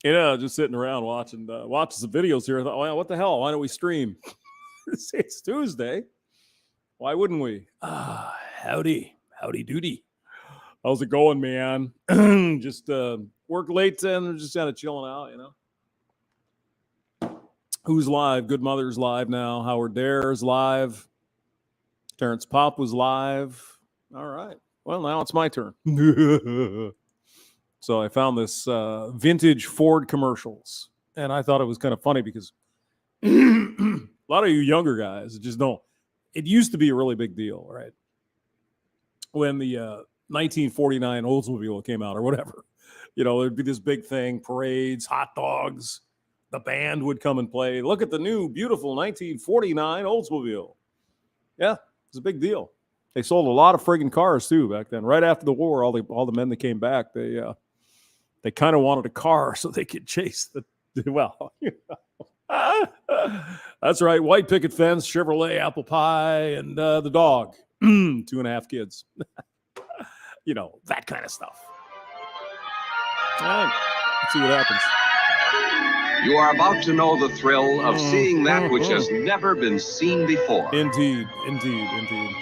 Just sitting around watching some videos here. I thought, well, what the hell? Why don't we stream? It's Tuesday. Why wouldn't we? Howdy doody. How's it going, man? Just work late and just kind of chilling out, Who's live? Good Mother's live now. Howard Dare's live. Terrence Pop was live. All right. Well, now it's my turn. So I found this vintage Ford commercials, and I thought it was kind of funny because a lot of you younger guys just don't. It used to be a really big deal, right? When the 1949 Oldsmobile came out or whatever, there'd be this big thing, parades, hot dogs. The band would come and play. Look at the new, beautiful 1949 Oldsmobile. Yeah, it's a big deal. They sold a lot of friggin' cars too back then. Right after the war, all the men that came back, they kind of wanted a car so they could chase that's right. White picket fence, Chevrolet, apple pie, and the dog. 2.5 kids. That kind of stuff. All right, let's see what happens. You are about to know the thrill of seeing that which has never been seen before. Indeed.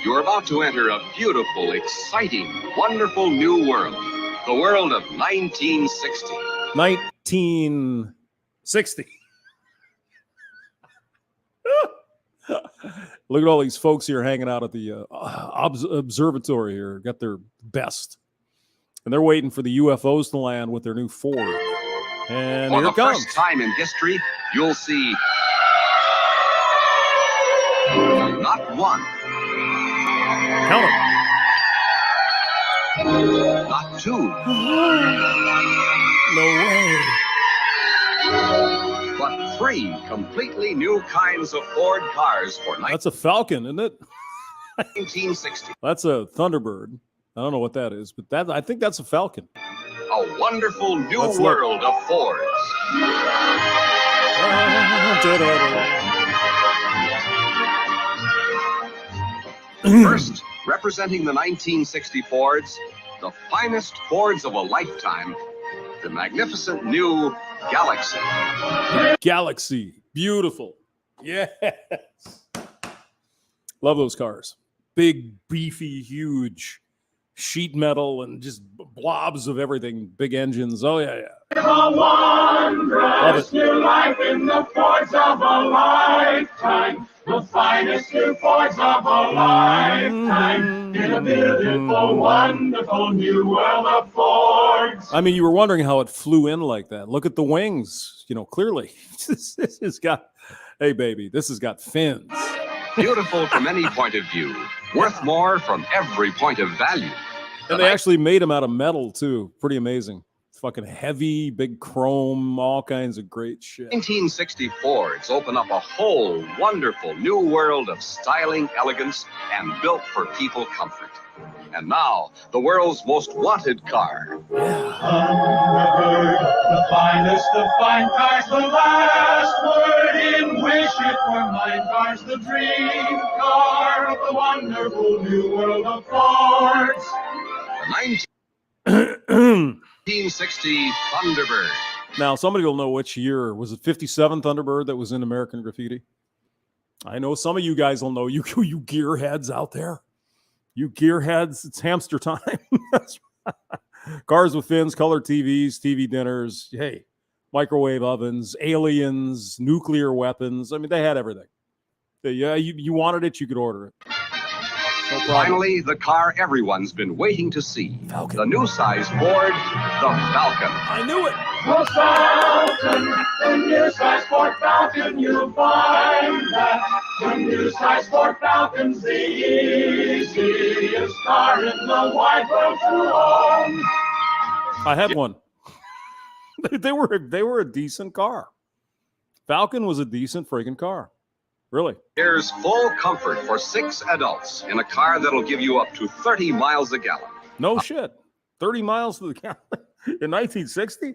You're about to enter a beautiful, exciting, wonderful new world. The world of 1960. 1960. Look at all these folks here hanging out at the observatory here. Got their best. And they're waiting for the UFOs to land with their new Ford. And for here the it comes. first time in history, you'll see not one. Count them. Not two. No way. But 3 completely new kinds of Ford cars for That's a Falcon, isn't it? 1960. That's a Thunderbird. I don't know what that is, but I think that's a Falcon. A wonderful new world of Fords. First, representing the 1960 Fords, the finest Fords of a lifetime, the magnificent new Galaxy. Galaxy. Beautiful. Yes. Love those cars. Big, beefy, huge. Sheet metal and just blobs of everything. Big engines. Oh, yeah. A wondrous new life in the Fords of a lifetime. The finest new Fords of a lifetime. In a beautiful, wonderful new world of Fords. I mean, you were wondering how it flew in like that. Look at the wings. Clearly. This has got, hey, baby, this has got fins. Beautiful from any point of view. Worth more from every point of value. And they actually made them out of metal, too. Pretty amazing. Fucking heavy, big chrome, all kinds of great shit. 1960 Fords open up a whole wonderful new world of styling, elegance, and built for people comfort. And now, the world's most wanted car. Thunderbird, the finest of fine cars, the last word in wish it were mine cars, the dream car of the wonderful new world of Fords. The 1960 Thunderbird. Now, somebody will know which year. Was it 57 Thunderbird that was in American Graffiti? I know some of you guys will know. You gearheads out there. You gearheads, it's hamster time. That's right. Cars with fins, color TVs, TV dinners, hey, microwave ovens, aliens, nuclear weapons. I mean, they had everything. Yeah, you wanted it, you could order it. No problem. Finally, the car everyone's been waiting to see. Falcon. The new size Ford, the Falcon. I knew it. The Falcon, the new size Ford Falcon, you'll find that the new size Ford Falcon's the easiest car in the wide world to own. I had one. They were a decent car. Falcon was a decent friggin' car. Really. There's full comfort for 6 adults in a car that'll give you up to 30 miles a gallon. No shit. 30 miles to the gallon in 1960?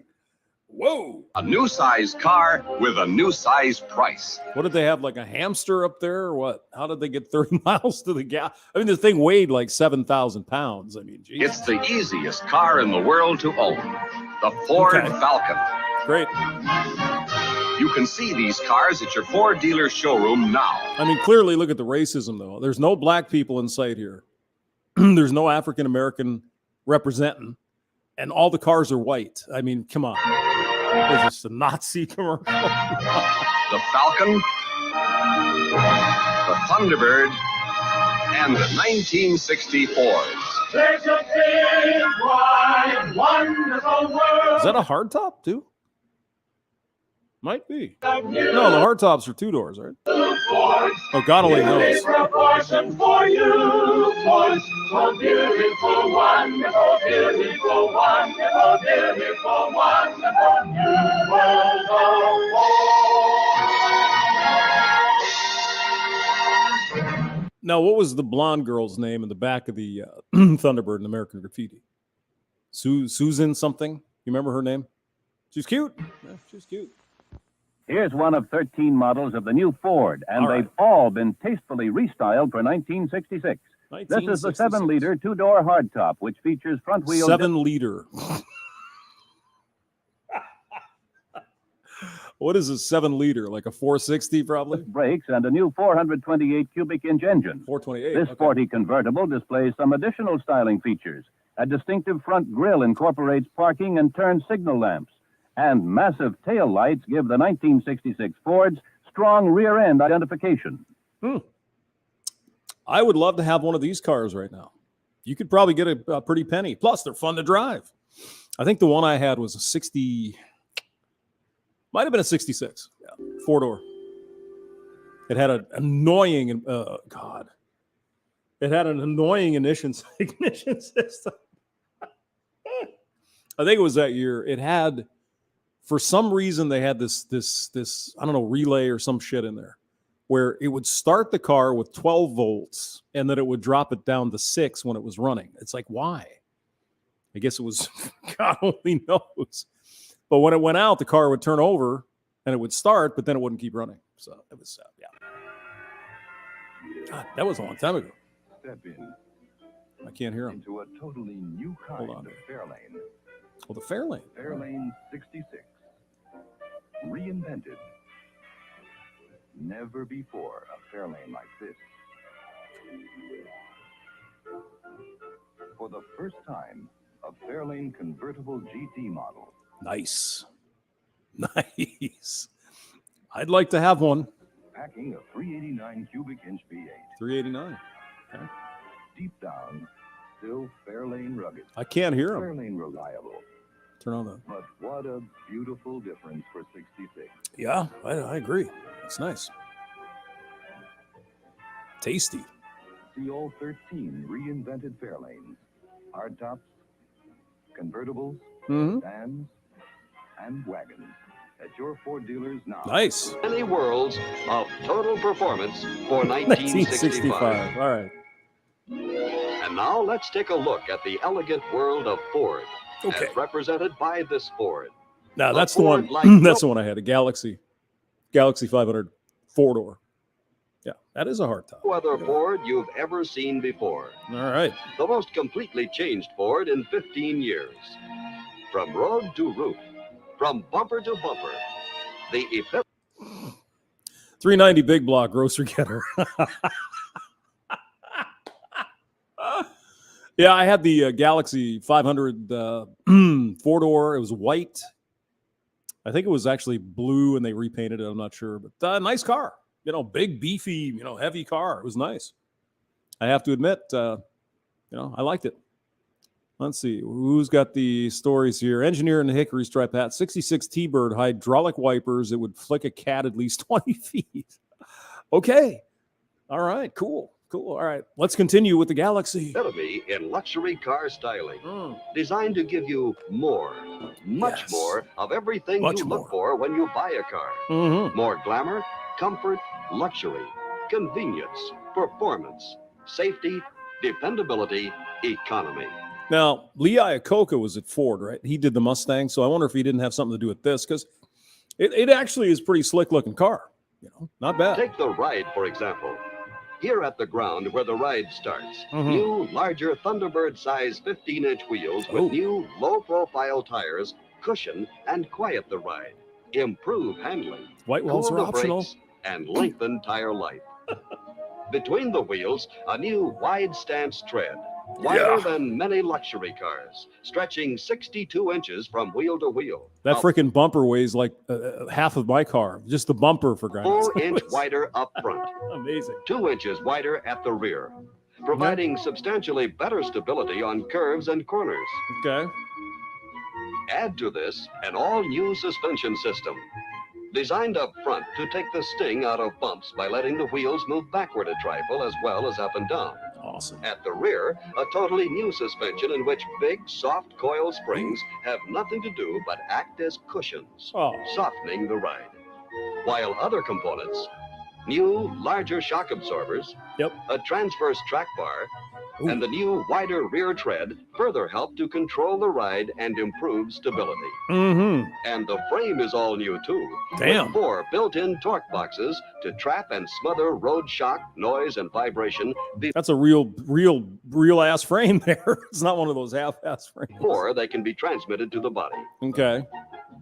Whoa. A new size car with a new size price. What did they have, like a hamster up there or what? How did they get 30 miles to the gallon? I mean, the thing weighed like 7,000 pounds. I mean, geez. It's the easiest car in the world to own. The Ford Falcon. Great. You can see these cars at your Ford dealer showroom now. I mean, clearly, look at the racism, though. There's no black people in sight here. There's no African American representing, and all the cars are white. I mean, come on. Is this a Nazi commercial? The Falcon, the Thunderbird, and the 1960 Fords. There's a big, wide, wonderful world. Is that a hardtop, too? Might be. of you. No, the hardtops are 2 doors, right? Fords. Oh, God only Beauty knows. proportion for you, Fords. So beautiful, wonderful, beautiful, wonderful, beautiful, wonderful new world of Ford. Now, what was the blonde girl's name in the back of the Thunderbird in American Graffiti? Susan something? You remember her name? She's cute. Yeah, she's cute. Here's one of 13 models of the new Ford, and All right. they've all been tastefully restyled for 1966. This is the 7-liter 2-door hardtop, which features front-wheel 7-liter. What is a 7-liter? Like a 460, probably? brakes and a new 428 cubic inch engine. 428. This okay. sporty convertible displays some additional styling features. A distinctive front grille incorporates parking and turn signal lamps, and massive tail lights give the 1966 Fords strong rear-end identification. I would love to have one of these cars right now. You could probably get a pretty penny. Plus, they're fun to drive. I think the one I had was a 60, might have been a 66. Yeah, 4-door. It had an annoying, it had an annoying ignition system. I think it was that year. It had, for some reason, they had this I don't know, relay or some shit in there, where it would start the car with 12 volts and then it would drop it down to 6 when it was running. It's like, why? I guess it was, God only knows. But when it went out, the car would turn over and it would start, but then it wouldn't keep running. So it was, yeah. God, that was a long time ago. Step in I can't hear him. into a totally new kind Hold on. of Fairlane. Oh, the Fairlane. Fairlane 66. Reinvented. Never before a Fairlane like this. For the first time, a Fairlane convertible GT model. Nice. Nice. I'd like to have one. Packing a 389 cubic inch V8. 389. Okay. Deep down, still Fairlane rugged. I can't hear him. Fairlane reliable. Turn on the. But what a beautiful difference for 66. Yeah, I agree. It's nice. Tasty. See all 13 reinvented Fairlanes. Hardtops, convertibles, Mm-hmm. vans, and wagons. At your Ford dealers now. Nice. Many worlds of total performance for 1965. 1965. All right. And now let's take a look at the elegant world of Ford, Okay. as represented by this Ford. Now The that's the one. Ford like That's the one I had. A Galaxy 500 4-door. Yeah, that is a hardtop. No other Ford you've ever seen before. All right. The most completely changed Ford in 15 years. From road to roof, from bumper to bumper, the epitome 390 big block grocery getter. Yeah, I had the Galaxy 500 4-door. It was white. I think it was actually blue, and they repainted it. I'm not sure, but nice car. You know, big, beefy, heavy car. It was nice. I have to admit, I liked it. Let's see. Who's got the stories here? Engineer in the Hickory Stripe hat, 66 T-Bird, hydraulic wipers. It would flick a cat at least 20 feet. Okay. All right. Cool. All right. Let's continue with the Galaxy. in luxury car styling, designed to give you more, much Yes. more of everything Much you look more. for when you buy a car. Mm-hmm. More glamour, comfort, luxury, convenience, performance, safety, dependability, economy. Now, Lee Iacocca was at Ford, right? He did the Mustang, so I wonder if he didn't have something to do with this, because it actually is a pretty slick-looking car. Not bad. Take the ride, for example. Here at the ground where the ride starts, Mhm. new, larger Thunderbird-size 15-inch wheels with Oh. new, low-profile tires cushion and quiet the ride, improve handling, White wells cool are the optional. brakes, and lengthen tire life. Between the wheels, a new wide stance tread, wider Yeah. than many luxury cars, stretching 62 inches from wheel to wheel. That A freaking bumper weighs like half of my car. Just the bumper, for God's 4-inch sake. wider up front, Amazing. 2 inches wider at the rear, providing substantially better stability on curves and corners. Okay. Add to this an all-new suspension system, designed up front to take the sting out of bumps by letting the wheels move backward a trifle as well as up and down. Awesome. At the rear, a totally new suspension in which big, soft coil springs have nothing to do but act as cushions, Oh. softening the ride. While other components, new, larger shock absorbers, Yep. a transverse track bar, Ooh. and the new, wider rear tread further help to control the ride and improve stability. Mm-hmm. And the frame is all new too. Damn. With 4 built-in torque boxes to trap and smother road shock, noise, and vibration That's a real ass frame there. It's not one of those half-ass frames. before they can be transmitted to the body. Okay.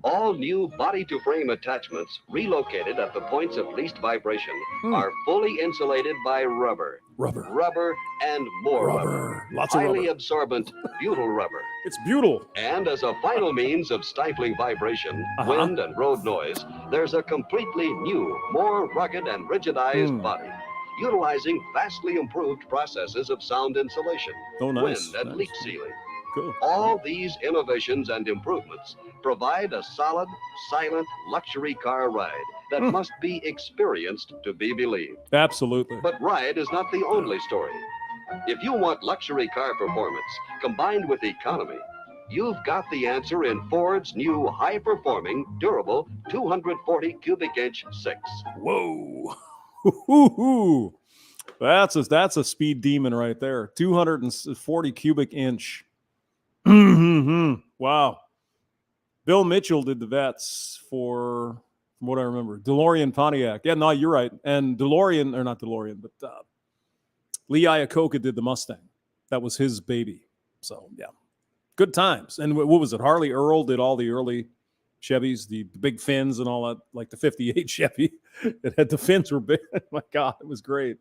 All new body-to-frame attachments relocated at the points of least vibration Hmm. are fully insulated by rubber. Rubber. Rubber and more rubber. Rubber. Lots of Highly rubber. absorbent butyl rubber. It's beautiful. And as a final means of stifling vibration, Uh-huh. wind, and road noise, there's a completely new, more rugged and rigidized Hmm. body, utilizing vastly improved processes of sound insulation, Oh, nice. wind, and Nice. leak sealing. Cool. All these innovations and improvements provide a solid, silent luxury car ride that Hmm. must be experienced to be believed. Absolutely. But ride is not the only story. If you want luxury car performance combined with economy, you've got the answer in Ford's new high-performing, durable 240 cubic inch 6. Whoa. Hoo-hoo-hoo. That's a speed demon right there. 240 cubic inch. Wow. Bill Mitchell did the vets for, from what I remember, DeLorean Pontiac. Yeah, no, you're right. And DeLorean, or not DeLorean, but Lee Iacocca did the Mustang. That was his baby. So, yeah. Good times. And what was it? Harley Earl did all the early Chevys, the big fins and all that, like the 58 Chevy. It had the fins were big. My God, it was great.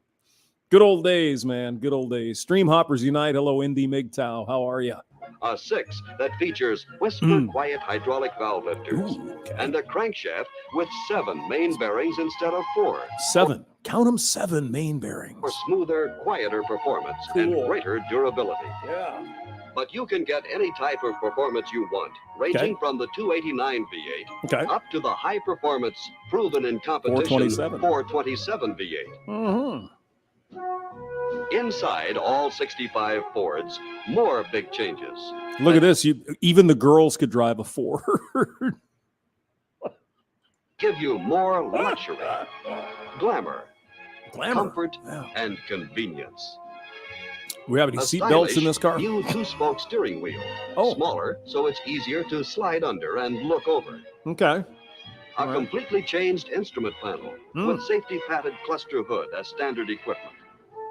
Good old days, man. Good old days. Stream Hoppers Unite. Hello, Indy MGTOW. How are you? A 6 that features whisper-quiet hydraulic valve lifters Okay. and a crankshaft with 7 main bearings instead of 4 7. Count them, 7 main bearings. for smoother, quieter performance Cool. and greater durability. Yeah. But you can get any type of performance you want, ranging from the 289 V8 Okay. up to the high performance proven in competition 427. 427 V8. Mm-hmm. Inside all 65 Fords, more big changes. Look at this. Even the girls could drive a Ford. Give you more luxury, glamour, Glamour. comfort, Yeah. and convenience. We have any A seat belts in stylish this car? New 2-spoke steering wheel. Oh. Smaller, so it's easier to slide under and look over. Okay. A All right. completely changed instrument panel Hmm. with safety padded cluster hood as standard equipment.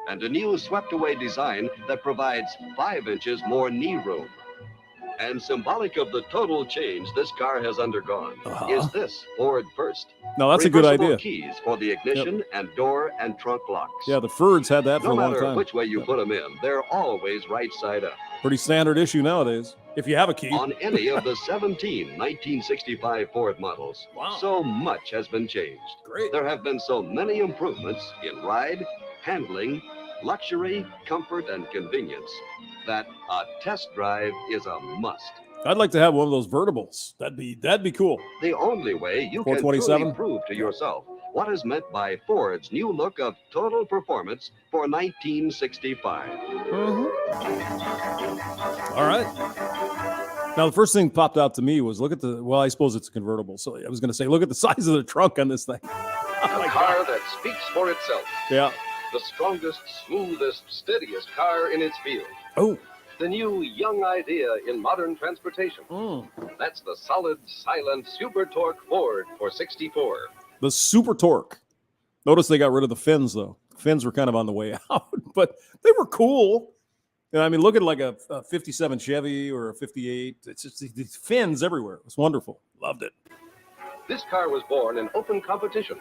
And a new swept away design that provides 5 inches more knee room. And symbolic of the total change this car has undergone Uh-huh. is this Ford First. No, that's a good Reversible idea. keys for the ignition and door and trunk locks. Yeah, the Fords had that for No a long matter time. which way you Yep. put them in, they're always right side up. Pretty standard issue nowadays. If you have a key. On any of the 17 1965 Ford models, Wow. so much has been changed. Great. There have been so many improvements in ride, handling, luxury, comfort, and convenience that a test drive is a must. I'd like to have one of those vertibles. That'd be cool. The only way you can 427? truly prove to yourself what is meant by Ford's new look of total performance for 1965. All right. Now, the first thing popped out to me was look at I suppose it's a convertible. So I was going to say, look at the size of the trunk on this thing. A car that speaks for itself. Yeah. The strongest, smoothest, steadiest car in its field. Oh. The new young idea in modern transportation. Mm. That's the solid, silent, super torque Ford for 64. The Super Torque. Notice they got rid of the fins, though. Fins were kind of on the way out, but they were cool. I mean, look at like a 57 Chevy or a 58. It's just these fins everywhere. It was wonderful. Loved it. This car was born in open competition,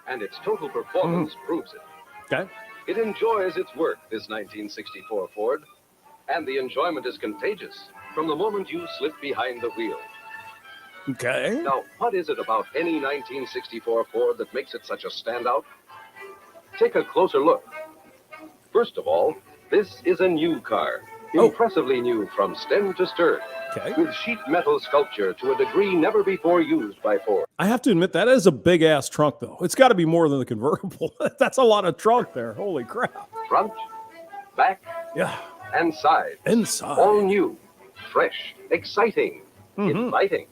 and its total performance proves it. Okay. It enjoys its work, this 1964 Ford, and the enjoyment is contagious from the moment you slip behind the wheel. Okay. Now, what is it about any 1964 Ford that makes it such a standout? Take a closer look. First of all, this is a new car, impressively new from stem to stern, with sheet metal sculpture to a degree never before used by Ford. I have to admit, that is a big-ass trunk, though. It's got to be more than the convertible. That's a lot of trunk there. Holy crap. Front, back, Yeah. and side. Inside. All new, fresh, exciting, inviting.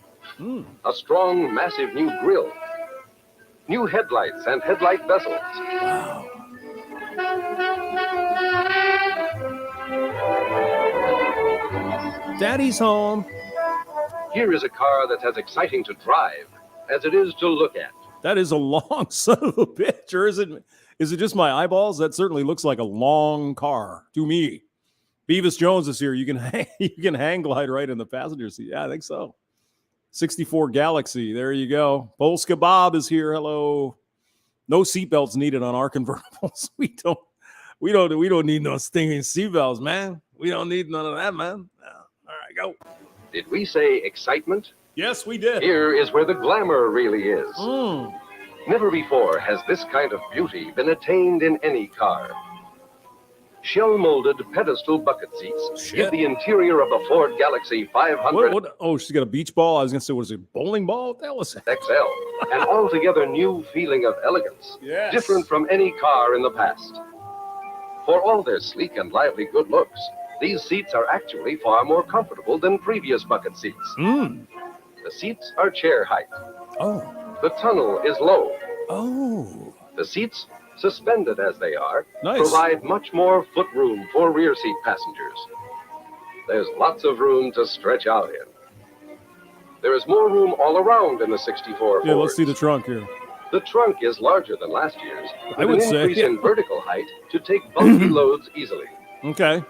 A strong, massive new grille. New headlights and headlight bezels. Wow. Daddy's home. Here is a car that's as exciting to drive as it is to look at. That is a long son of a bitch, or is it just my eyeballs? That certainly looks like a long car to me. Beavis Jones is here. You can hang glide right in the passenger seat. Yeah, I think so. 64 Galaxy. There you go. Polska Bob is here. Hello. No seatbelts needed on our convertibles. We don't need no stinging seatbelts, man. We don't need none of that, man. All right, go. Did we say excitement? Yes, we did. Here is where the glamour really is. Mm. Never before has this kind of beauty been attained in any car. Shell-molded pedestal bucket seats give the interior of the Ford Galaxy 500 What? Oh, she's got a beach ball. I was going to say, what is it, bowling ball? What the hell is it? XL, an altogether new feeling of elegance, Yes. different from any car in the past. For all their sleek and lively good looks, these seats are actually far more comfortable than previous bucket seats. Mm. The seats are chair height. Oh. The tunnel is low. Oh. The seats, suspended as they are, Nice. provide much more foot room for rear seat passengers. There's lots of room to stretch out in. There is more room all around in the 64 Yeah, let's Fords. see the trunk here. The trunk is larger than last year's, with I would an say, increase yeah. in vertical height to take bulky loads easily. Okay.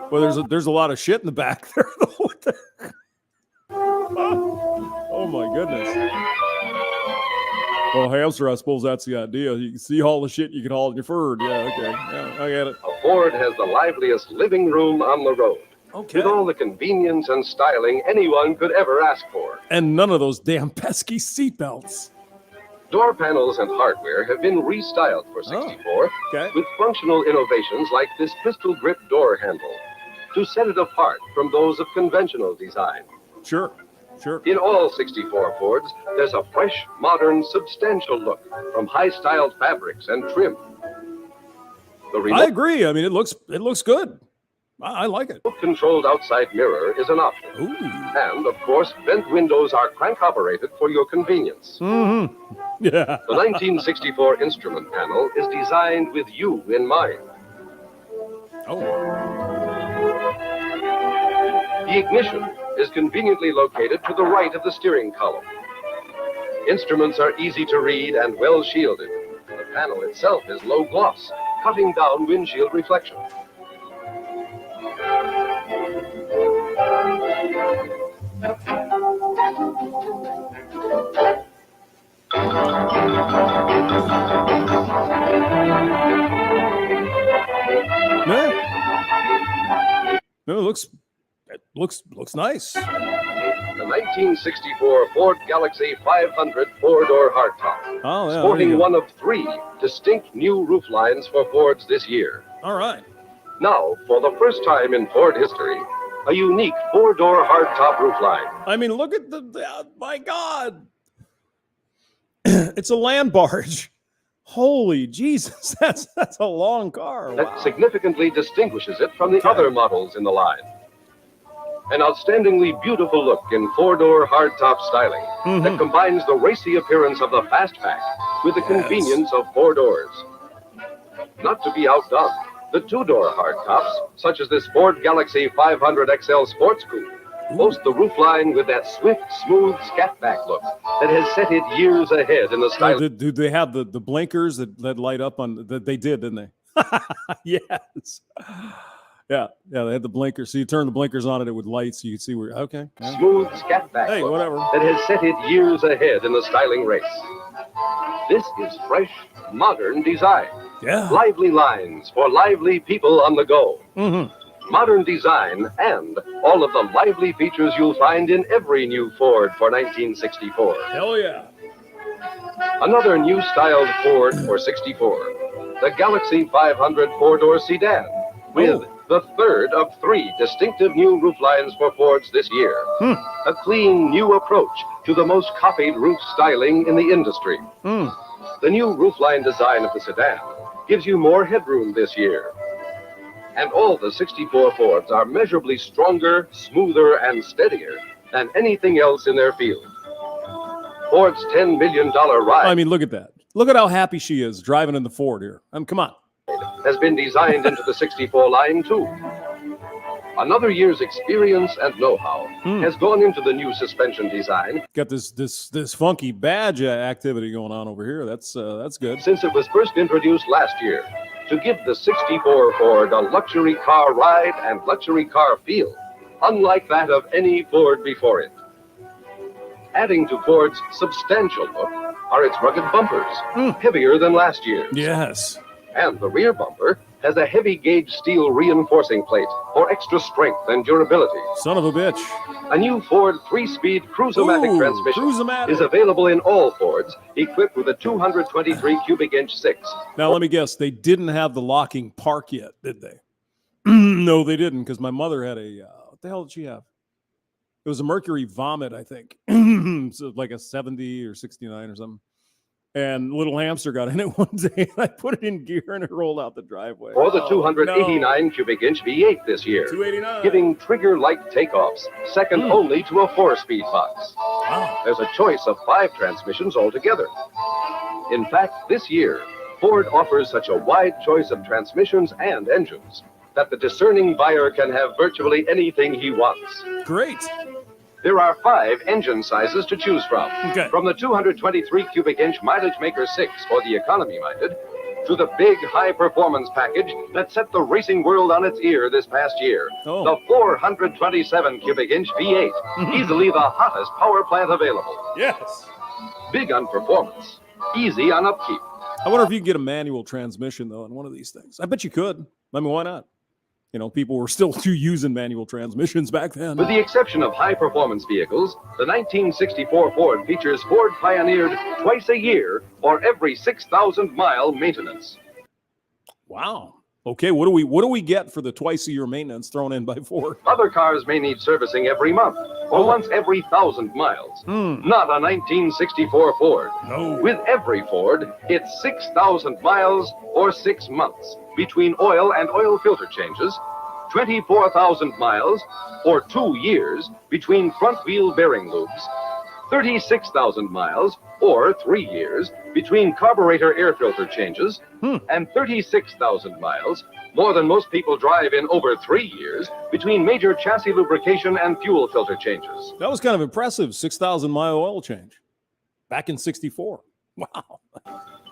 Well, there's a lot of shit in the back there. What the- oh my goodness. Well, hamster, I suppose that's the idea. You can see all the shit you can haul in your Ford. Yeah, okay. Yeah, I get it. A Ford has the liveliest living room on the road, Okay. with all the convenience and styling anyone could ever ask for. And none of those damn pesky seatbelts. Door panels and hardware have been restyled for 64 Okay. with functional innovations like this pistol grip door handle to set it apart from those of conventional design. Sure. Sure. In all 64 Fords, there's a fresh, modern, substantial look from high-styled fabrics and trim. The I remote agree. I mean, it looks good. I like it. controlled outside mirror is an option. Ooh. And, of course, vent windows are crank-operated for your convenience. Mm-hmm. Yeah. The 1964 instrument panel is designed with you in mind. Oh. The ignition is conveniently located to the right of the steering column. Instruments are easy to read and well shielded. The panel itself is low gloss, cutting down windshield reflection. Yeah. No, it looks nice. The 1964 Ford Galaxy 500 four-door hardtop, Oh, yeah. sporting there you go. one of 3 distinct new roof lines for Fords this year. All right. Now, for the first time in Ford history, a unique four-door hardtop roof line. I mean, look at my God. It's a land barge. Holy Jesus, that's a long car. That Wow. significantly distinguishes it from the other models in the line. An outstandingly beautiful look in four-door hardtop styling that combines the racy appearance of the fastback with the convenience of 4 doors. Not to be outdone, the 2-door hardtops, such as this Ford Galaxy 500 XL Sports Coupe, boast the roofline with that swift, smooth scatback look that has set it years ahead in the style. Do they have the blinkers that light up on that? They did, didn't they? Yes. Yeah, they had the blinkers. So you turn the blinkers on and it would light so you could see where, okay. Yeah. Smooth scat back Hey, look whatever. that has set it years ahead in the styling race. This is fresh, modern design. Yeah. Lively lines for lively people on the go. Mm-hmm. Modern design and all of the lively features you'll find in every new Ford for 1964. Hell yeah. Another new styled Ford for 64. The Galaxy 500 four-door sedan with the third of 3 distinctive new rooflines for Fords this year. A clean new approach to the most copied roof styling in the industry. The new roofline design of the sedan gives you more headroom this year. And all the 64 Fords are measurably stronger, smoother, and steadier than anything else in their field. Ford's $10 million ride I mean, look at that. Look at how happy she is driving in the Ford here. Come on. has been designed into the 64 line, too. Another year's experience and know-how has gone into the new suspension design Got this funky badge activity going on over here. That's good. since it was first introduced last year to give the 64 Ford a luxury car ride and luxury car feel, unlike that of any Ford before it. Adding to Ford's substantial look are its rugged bumpers, heavier than last year's. Yes. And the rear bumper has a heavy gauge steel reinforcing plate for extra strength and durability. Son of a bitch. A new Ford 3-speed Cruise-O-Matic Ooh, transmission Cruise-O-Matic. is available in all Fords, equipped with a 223 cubic inch 6. Now, let me guess. They didn't have the locking park yet, did they? No, they didn't, because my mother had a, what the hell did she have? It was a Mercury Vomit, I think. So like a 70 or 69 or something. And little hamster got in it one day, and I put it in gear, and it rolled out the driveway. Or the Oh, 289 cubic inch V8 this year, no. 289. giving trigger-like takeoffs, second only to a 4-speed box. Wow. There's a choice of 5 transmissions altogether. In fact, this year, Ford offers such a wide choice of transmissions and engines that the discerning buyer can have virtually anything he wants. Great. There are 5 engine sizes to choose from. Okay. From the 223 cubic inch Mileage Maker 6 for the economy-minded, to the big high-performance package that set the racing world on its ear this past year. Oh. The 427 cubic inch V8, easily the hottest power plant available. Yes. Big on performance, easy on upkeep. I wonder if you could get a manual transmission, though, in one of these things. I bet you could. I mean, why not? You know, people were still using manual transmissions back then. With the exception of high-performance vehicles, the 1964 Ford features Ford pioneered twice a year or every 6,000-mile maintenance. Wow. Okay, what do we get for the twice-a-year maintenance thrown in by Ford? Other cars may need servicing every month or once every 1,000 miles. Not a 1964 Ford. No. With every Ford, it's 6,000 miles or 6 months between oil and oil filter changes, 24,000 miles or 2 years between front wheel bearing loops, 36,000 miles or 3 years between carburetor air filter changes, and 36,000 miles, more than most people drive in over 3 years, between major chassis lubrication and fuel filter changes. That was kind of impressive, 6,000-mile oil change back in 64. Wow.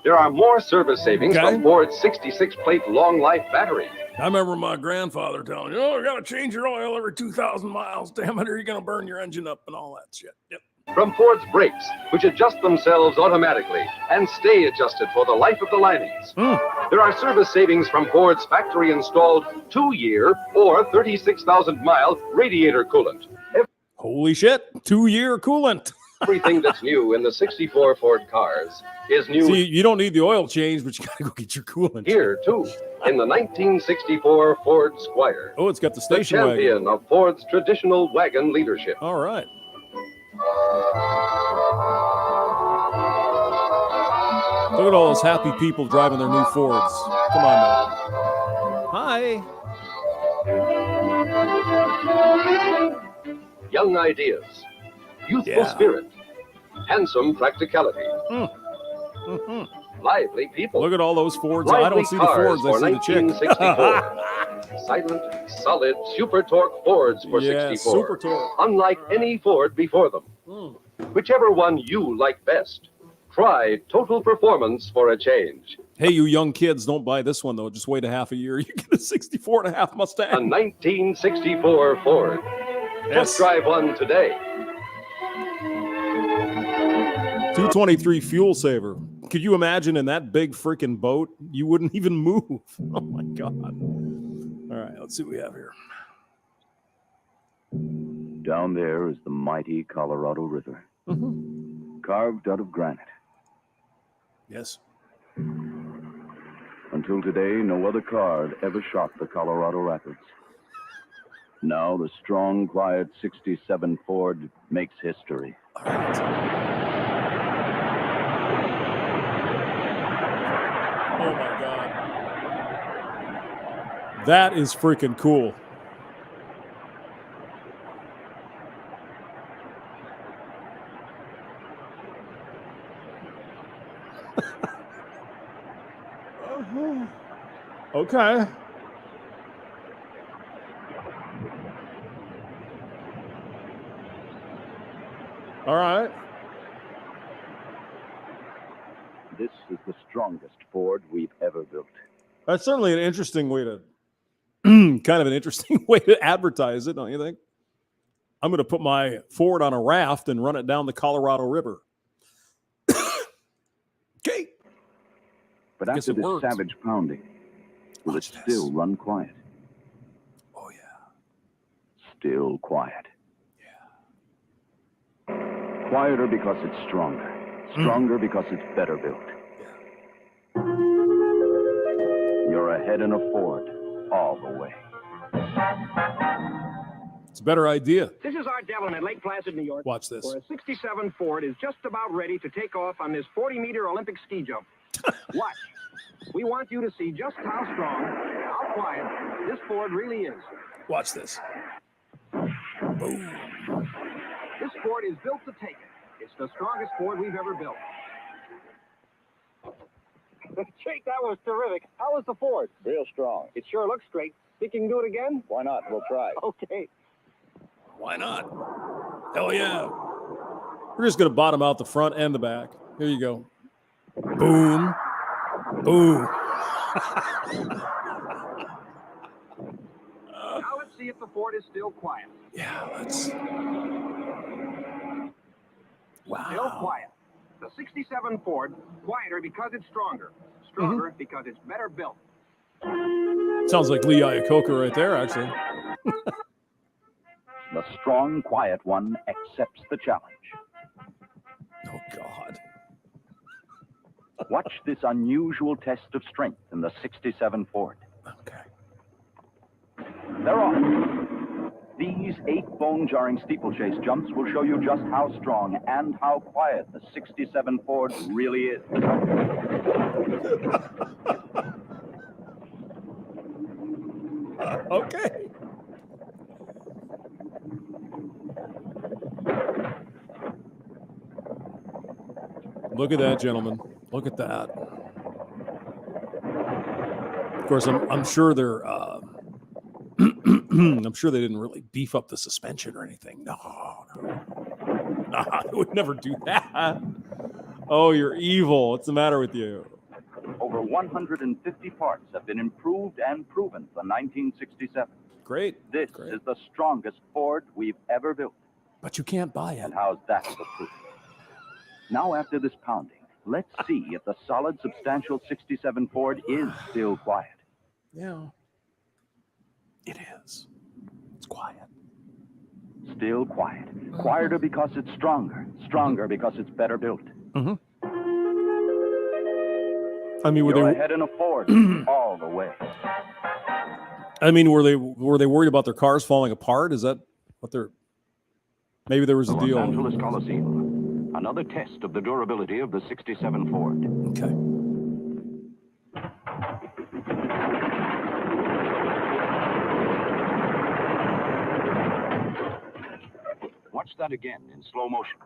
There are more service savings Okay. from Ford's 66-plate long-life battery. I remember my grandfather telling you, you got to change your oil every 2,000 miles. Damn it, or you're going to burn your engine up and all that shit. Yep. From Ford's brakes, which adjust themselves automatically and stay adjusted for the life of the linings. There are service savings from Ford's factory-installed 2-year or 36,000-mile radiator coolant. Holy shit, 2-year coolant. Everything that's new in the 64 Ford cars is new See, you don't need the oil change, but you got to go get your coolant. here, too, in the 1964 Ford Squire, Oh, it's got the the station wagon. champion of Ford's traditional wagon leadership. All right. Look at all those happy people driving their new Fords. Come on now. Hi. Young ideas, youthful Yeah. spirit, handsome practicality, lively people. Look at all those Fords. Lively I don't see the cars Fords. I for see the chick. 1964. Silent, solid, super torque Fords for Yeah, 64. super torque. Unlike any Ford before them. Whichever one you like best, try Total Performance for a change. Hey, you young kids, don't buy this one though. Just wait a half a year. You get a 64 and a half A Mustang. 1964 Ford. Let's drive one today. 223 fuel saver. Could you imagine in that big freaking boat? You wouldn't even move. Oh my God. All right, let's see what we have here. Down there is the mighty Colorado River, carved out of granite. Yes. Until today, no other car had ever shot the Colorado Rapids. Now the strong, quiet 67 Ford makes history. All right. Oh my God. That is freaking cool. Okay. All right. This is the strongest Ford we've ever built. That's certainly an interesting way to, kind of an interesting way to advertise it, don't you think? I'm going to put my Ford on a raft and run it down the Colorado River. Okay. But Guess after it this works. savage pounding, will Watch it this. still run quiet? Oh, yeah. Still quiet. Quieter because it's stronger. Stronger because it's better built. You're ahead in a Ford all the way. It's a better idea. This is Art Devlin at Lake Placid, New York. Watch this. Where a 67 Ford is just about ready to take off on this 40-meter Olympic ski jump. Watch. We want you to see just how strong, how quiet this Ford really is. Watch this. Boom. This Ford is built to take it. It's the strongest Ford we've ever built. Jake, that was terrific. How was the Ford? Real strong. It sure looks great. Think you can do it again? Why not? We'll try. Okay. Why not? Hell yeah. We're just going to bottom out the front and the back. Here you go. Boom. Boom. Now let's see if the Ford is still quiet. Yeah, let's. Wow. Still quiet. The 67 Ford, quieter because it's stronger. Stronger because it's better built. Sounds like Lee Iacocca right there, actually. The strong, quiet one accepts the challenge. Oh, God. Watch this unusual test of strength in the 67 Ford. Okay. They're off. These 8 bone-jarring steeplechase jumps will show you just how strong and how quiet the 67 Ford really is. Okay. Look at that, gentlemen. Look at that. Of course, I'm sure they're. I'm sure they didn't really beef up the suspension or anything. No, they would never do that. Oh, you're evil. What's the matter with you? Over 150 parts have been improved and proven for 1967. Great. This Great. is the strongest Ford we've ever built. But you can't buy it. And how's that for proof? Now, after this pounding, let's see if the solid, substantial 67 Ford is still quiet. Yeah. It is. It's quiet. Still quiet. Quieter because it's stronger. Stronger because it's better built. Mm-hmm. I mean, You're ahead in a Ford all the way. were they worried about their cars falling apart? Is that what they're? Maybe there was a Los deal. Angeles Coliseum. Another test of the durability of the 67 Ford. Okay. Watch that again in slow motion.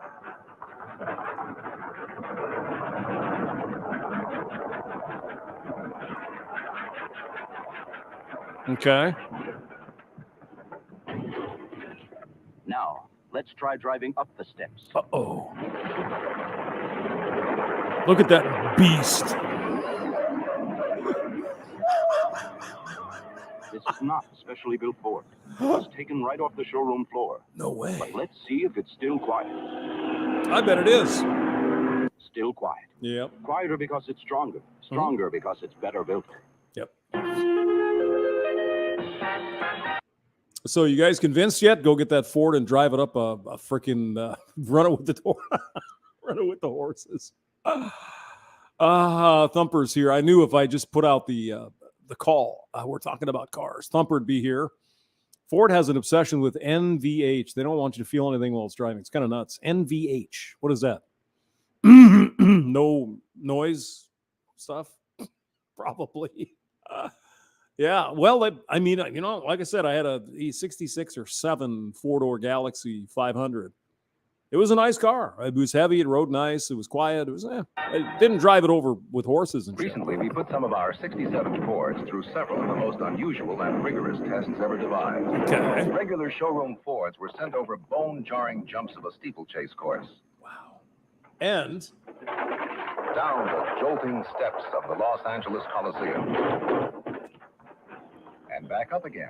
Okay. Now, let's try driving up the steps. Uh-oh. Look at that beast. is not a specially built Ford. It was taken right off the showroom floor. No way. But let's see if it's still quiet. I bet it is. Still quiet. Yep. Quieter because it's stronger. Stronger because it's better built. Yep. So you guys convinced yet? Go get that Ford and drive it up a freaking run it with the door. Run it with the horses. Thumper's here. I knew if I just put out the call, we're talking about cars, Thumper'd be here. Ford has an obsession with NVH. They don't want you to feel anything while it's driving. It's kind of nuts. NVH. What is that? No noise stuff? Probably. Yeah. Well, I mean, you know, like I said, I had a 66 or 7 4-door Galaxy 500. It was a nice car. It was heavy. It rode nice. It was quiet. It was. I didn't drive it over with horses and shit. Recently, we put some of our 67 Fords through several of the most unusual and rigorous tests ever devised. Okay. Regular showroom Fords were sent over bone-jarring jumps of a steeplechase course. Wow. And Down the jolting steps of the Los Angeles Coliseum. And back up again.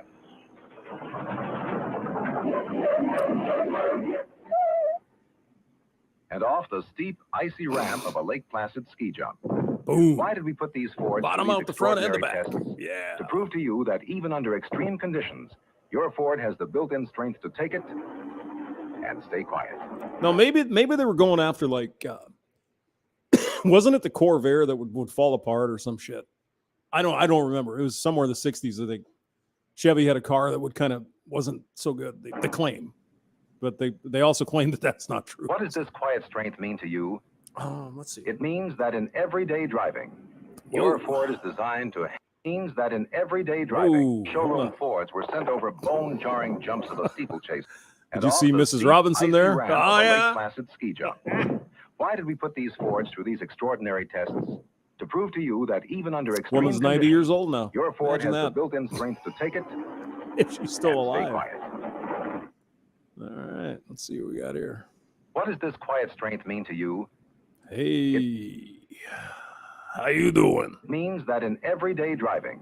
And off the steep, icy ramp of a Lake Placid ski jump. boom. Why did we put these Fords Bottom through these out the front and the back. extraordinary tests? Yeah. To prove to you that even under extreme conditions, your Ford has the built-in strength to take it and stay quiet. No, maybe they were going after like, wasn't it the Corvair that would fall apart or some shit? I don't remember. It was somewhere in the 60s. I think Chevy had a car that would kind of wasn't so good. The claim, but they also claim that that's not true. What does this quiet strength mean to you? Let's see. It means that in everyday driving, your Whoa. Ford is designed to. Means that in everyday driving, Whoa. showroom Fords were sent over bone-jarring jumps of a steeplechase. Did and you off see the Mrs. steep, Robinson icy there? ramp Oh, of a yeah. Lake Placid ski jump. Why did we put these Fords through these extraordinary tests? To prove to you that even under extreme Woman's 90 conditions, years old now. your Ford Imagine has the that. built-in strength to take it If she's still and stay alive. quiet. All right. Let's see what we got here. What does this quiet strength mean to you? Hey, how you doing? It means that in everyday driving,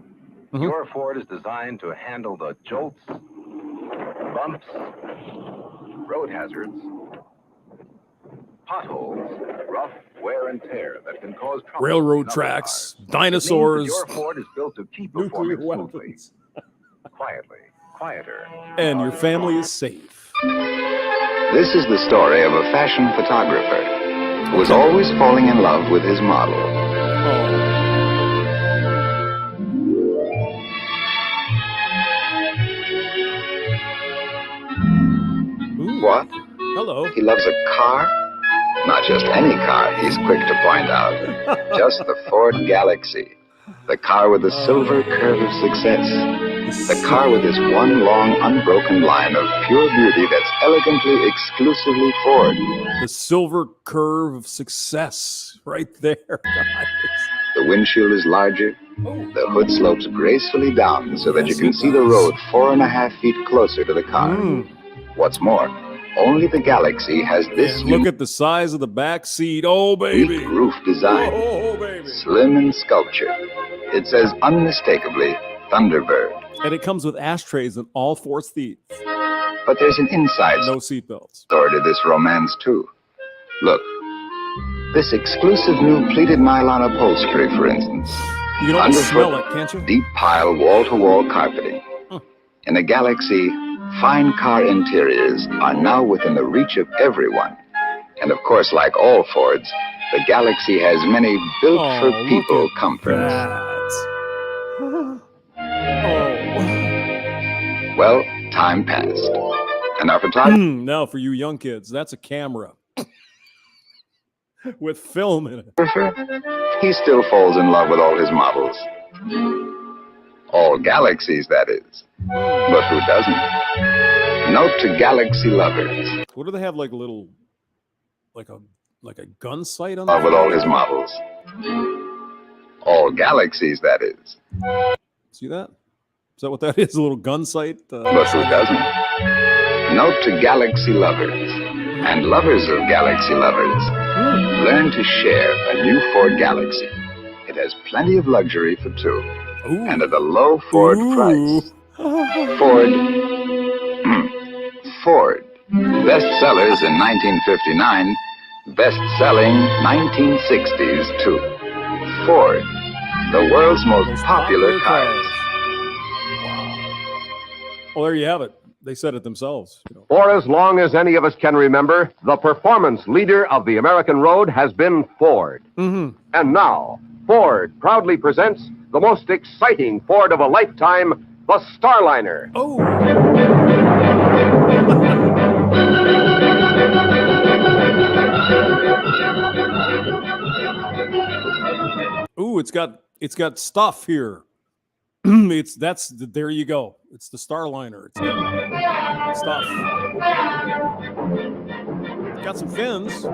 Mhm. your Ford is designed to handle the jolts, bumps, road hazards, potholes, rough wear and tear that can cause trouble Railroad in other tracks, cars. It means dinosaurs, that your Ford is built to keep nuclear performing smoothly, weapons, quietly, quieter. and your family is safe. This is the story of a fashion photographer who was always falling in love with his model. Oh, ooh, What? hello. He loves a car? Not just any car, he's quick to point out. Just the Ford Galaxy. The car with the silver curve of success. The car with this one long, unbroken line of pure beauty that's elegantly, exclusively Ford. The silver curve of success, right there, guys. The windshield is larger. The hood slopes gracefully down so that you Yes, can it see the does. road 4.5 feet closer to the car. Mm. What's more, only the Galaxy has this And look at the size of the back seat. Oh, baby. unique roof design. Oh, baby. Slim and sculptured. It says unmistakably Thunderbird. And it comes with ashtrays in all 4 seats. But there's an inside No seatbelts. story to this romance, too. Look, this exclusive new pleated nylon upholstery, for instance. You can almost Underfoot, smell it, can't you? Deep pile wall-to-wall carpeting. Huh. In the Galaxy, fine car interiors are now within the reach of everyone. And of course, like all Fords, the Galaxy has many built-for-people look at comforts. that. Well, time passed. And our photographer Now, for you young kids, that's a camera with film in it. he still falls in love with all his models. All Galaxies, that is. But who doesn't? Note to Galaxy lovers. What do they have, like a little, like a gun sight on Love with the all his models. All Galaxies, that is. See that? Is that what that is? A little gun sight? But who doesn't? Note to Galaxy lovers. And lovers of Galaxy lovers. Learn to share a new Ford Galaxy. It has plenty of luxury for two. Ooh. And at a low Ford Ooh. price. Ford. Ford. Bestsellers in 1959, best-selling 1960s too. Ford, the world's most popular cars. Wow. Well, there you have it. They said it themselves. For as long as any of us can remember, the performance leader of the American road has been Ford. Mm-hmm. And now, Ford proudly presents the most exciting Ford of a lifetime, the Starliner. Oh. Ooh, it's got stuff here. There you go. It's the Starliner. It's got stuff. It's got some fins.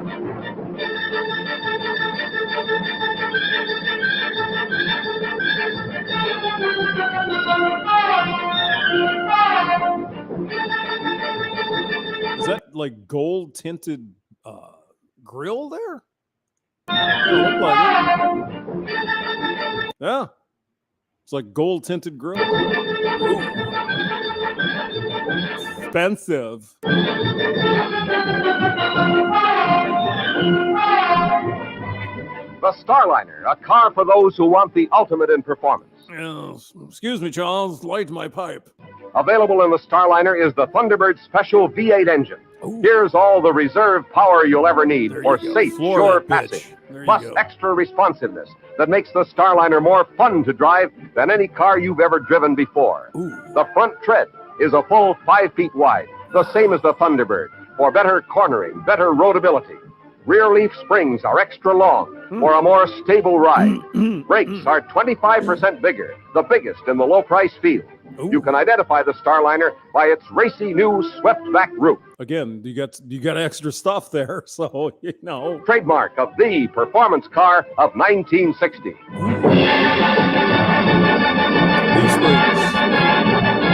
Is that like gold tinted grill there? Doesn't look like it. Yeah. It's like gold tinted grill. Ooh. Expensive. The Starliner, a car for those who want the ultimate in performance. Yes. Excuse me, Charles. Light my pipe. Available in the Starliner is the Thunderbird Special V8 engine. Ooh. Here's all the reserve power you'll ever need There for you go. safe, Floor sure that bitch. passage. There you Plus go. extra responsiveness that makes the Starliner more fun to drive than any car you've ever driven before. Ooh. The front tread is a full 5 feet wide, the same as the Thunderbird, for better cornering, better roadability. Rear leaf springs are extra long for a more stable ride. Brakes are 25% bigger, the biggest in the low-price field. Ooh. You can identify the Starliner by its racy new swept-back roof, Again, you got extra stuff there, so trademark of the performance car of 1960. Leaf springs.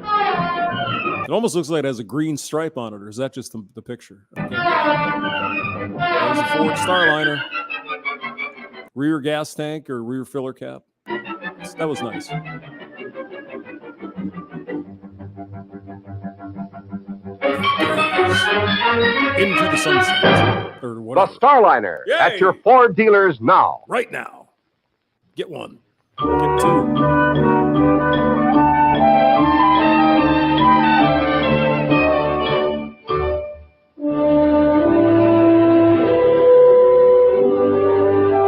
It almost looks like it has a green stripe on it, or is that just the picture? Okay. There's a Ford Starliner. Rear gas tank or rear filler cap. That was nice. Into the sunset. Or The whatever. Starliner Yay! at your Ford dealers now. Right now. Get one. Get two.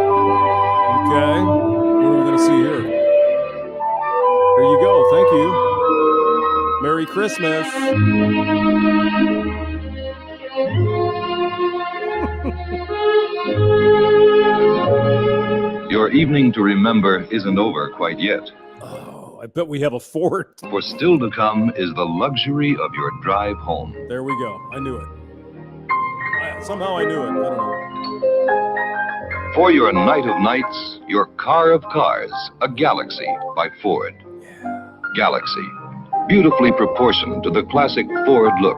Okay. What are we going to see here? Here you go. Thank you. Merry Christmas. Your evening to remember isn't over quite yet. Oh, I bet we have a Ford. For still to come is the luxury of your drive home. There we go. I knew it. Somehow I knew it. I don't know. For your night of nights, your car of cars, a Galaxy by Ford. Galaxy, beautifully proportioned to the classic Ford look.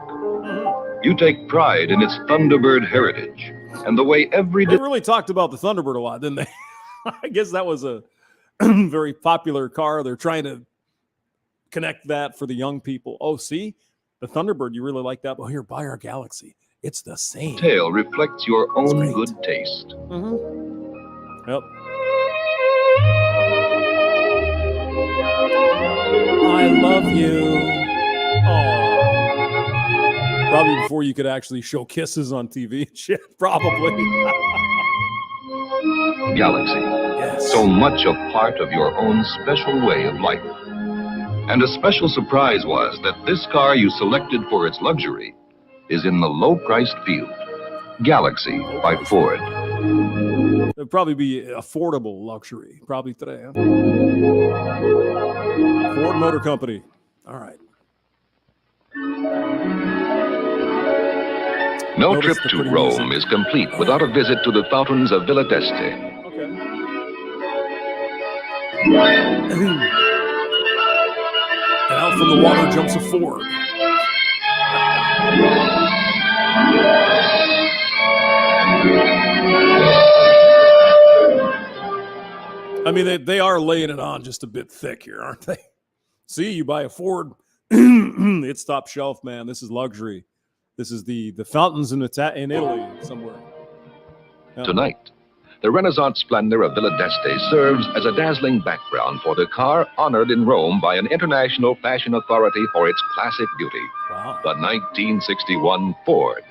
You take pride in its Thunderbird heritage and the way every They really talked about the Thunderbird a lot, didn't they? I guess that was a very popular car. They're trying to connect that for the young people. Oh, see? The Thunderbird, you really like that? Well, here, buy our Galaxy. It's the same. detail reflects your own great. good taste. Yep. I love you. Oh. Probably before you could actually show kisses on TV and shit. Probably. Galaxy, Yes. so much a part of your own special way of life. And a special surprise was that this car you selected for its luxury is in the low-priced field. Galaxy by Ford. It'd probably be affordable luxury. Probably today. Huh? Ford Motor Company. All right. No Notice trip the to pretty Rome music. is complete without a visit to the fountains of Villa d'Este. Okay. And out from the water jumps a Ford. I mean, they are laying it on just a bit thick here, aren't they? See, you buy a Ford, it's top shelf, man. This is luxury. This is the fountains in Italy somewhere. Yeah. Tonight, the Renaissance splendor of Villa d'Este serves as a dazzling background for the car honored in Rome by an international fashion authority for its classic beauty. Wow. The 1961 Ford.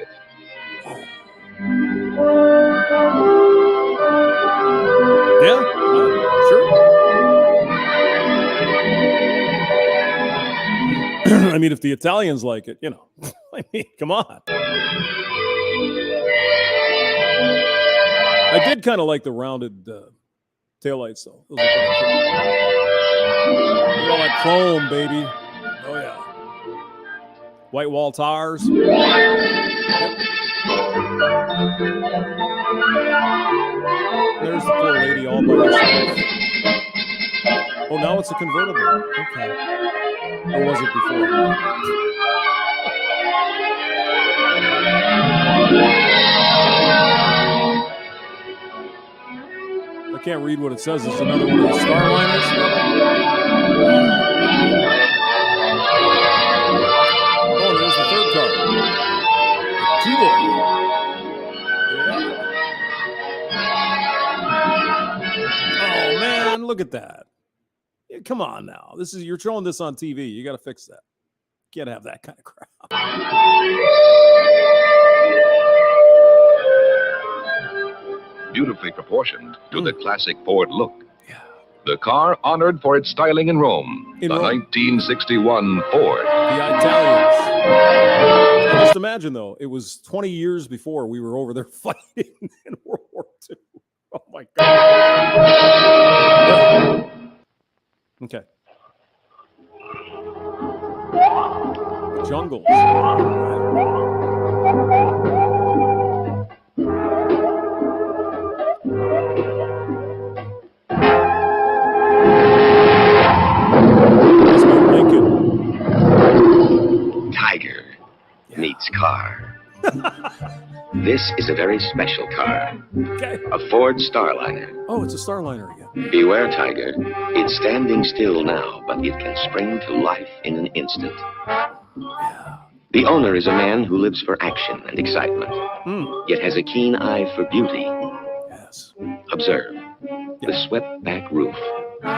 Yeah, sure. I mean, if the Italians like it, you know. I mean, come on. I did kind of like the rounded taillights, though. Those are kind of cool. Look at all that chrome, baby. Oh, yeah. White wall tires. Yep. There's the poor lady all by herself. Oh, now it's a convertible. Okay. Or was it before? I can't read what it says. It's another one of the Starliners. Oh, there's the third car. The Tudor. Yeah. Oh man, look at that. Yeah, come on now. You're showing this on TV. You got to fix that. Can't have that kind of crap. Beautifully proportioned to the classic Ford look. Yeah. The car honored for its styling in Rome. In the Rome. 1961 Ford. The Italians. Just imagine, though, it was 20 years before we were over there fighting in World War II. Oh, my God. Okay. Jungles. Tiger meets car. This is a very special car. Okay. A Ford Starliner. Oh, it's a Starliner again. Beware, Tiger. It's standing still now, but it can spring to life in an instant. The owner is a man who lives for action and excitement, yet has a keen eye for beauty. Yes. Observe. The swept-back roof,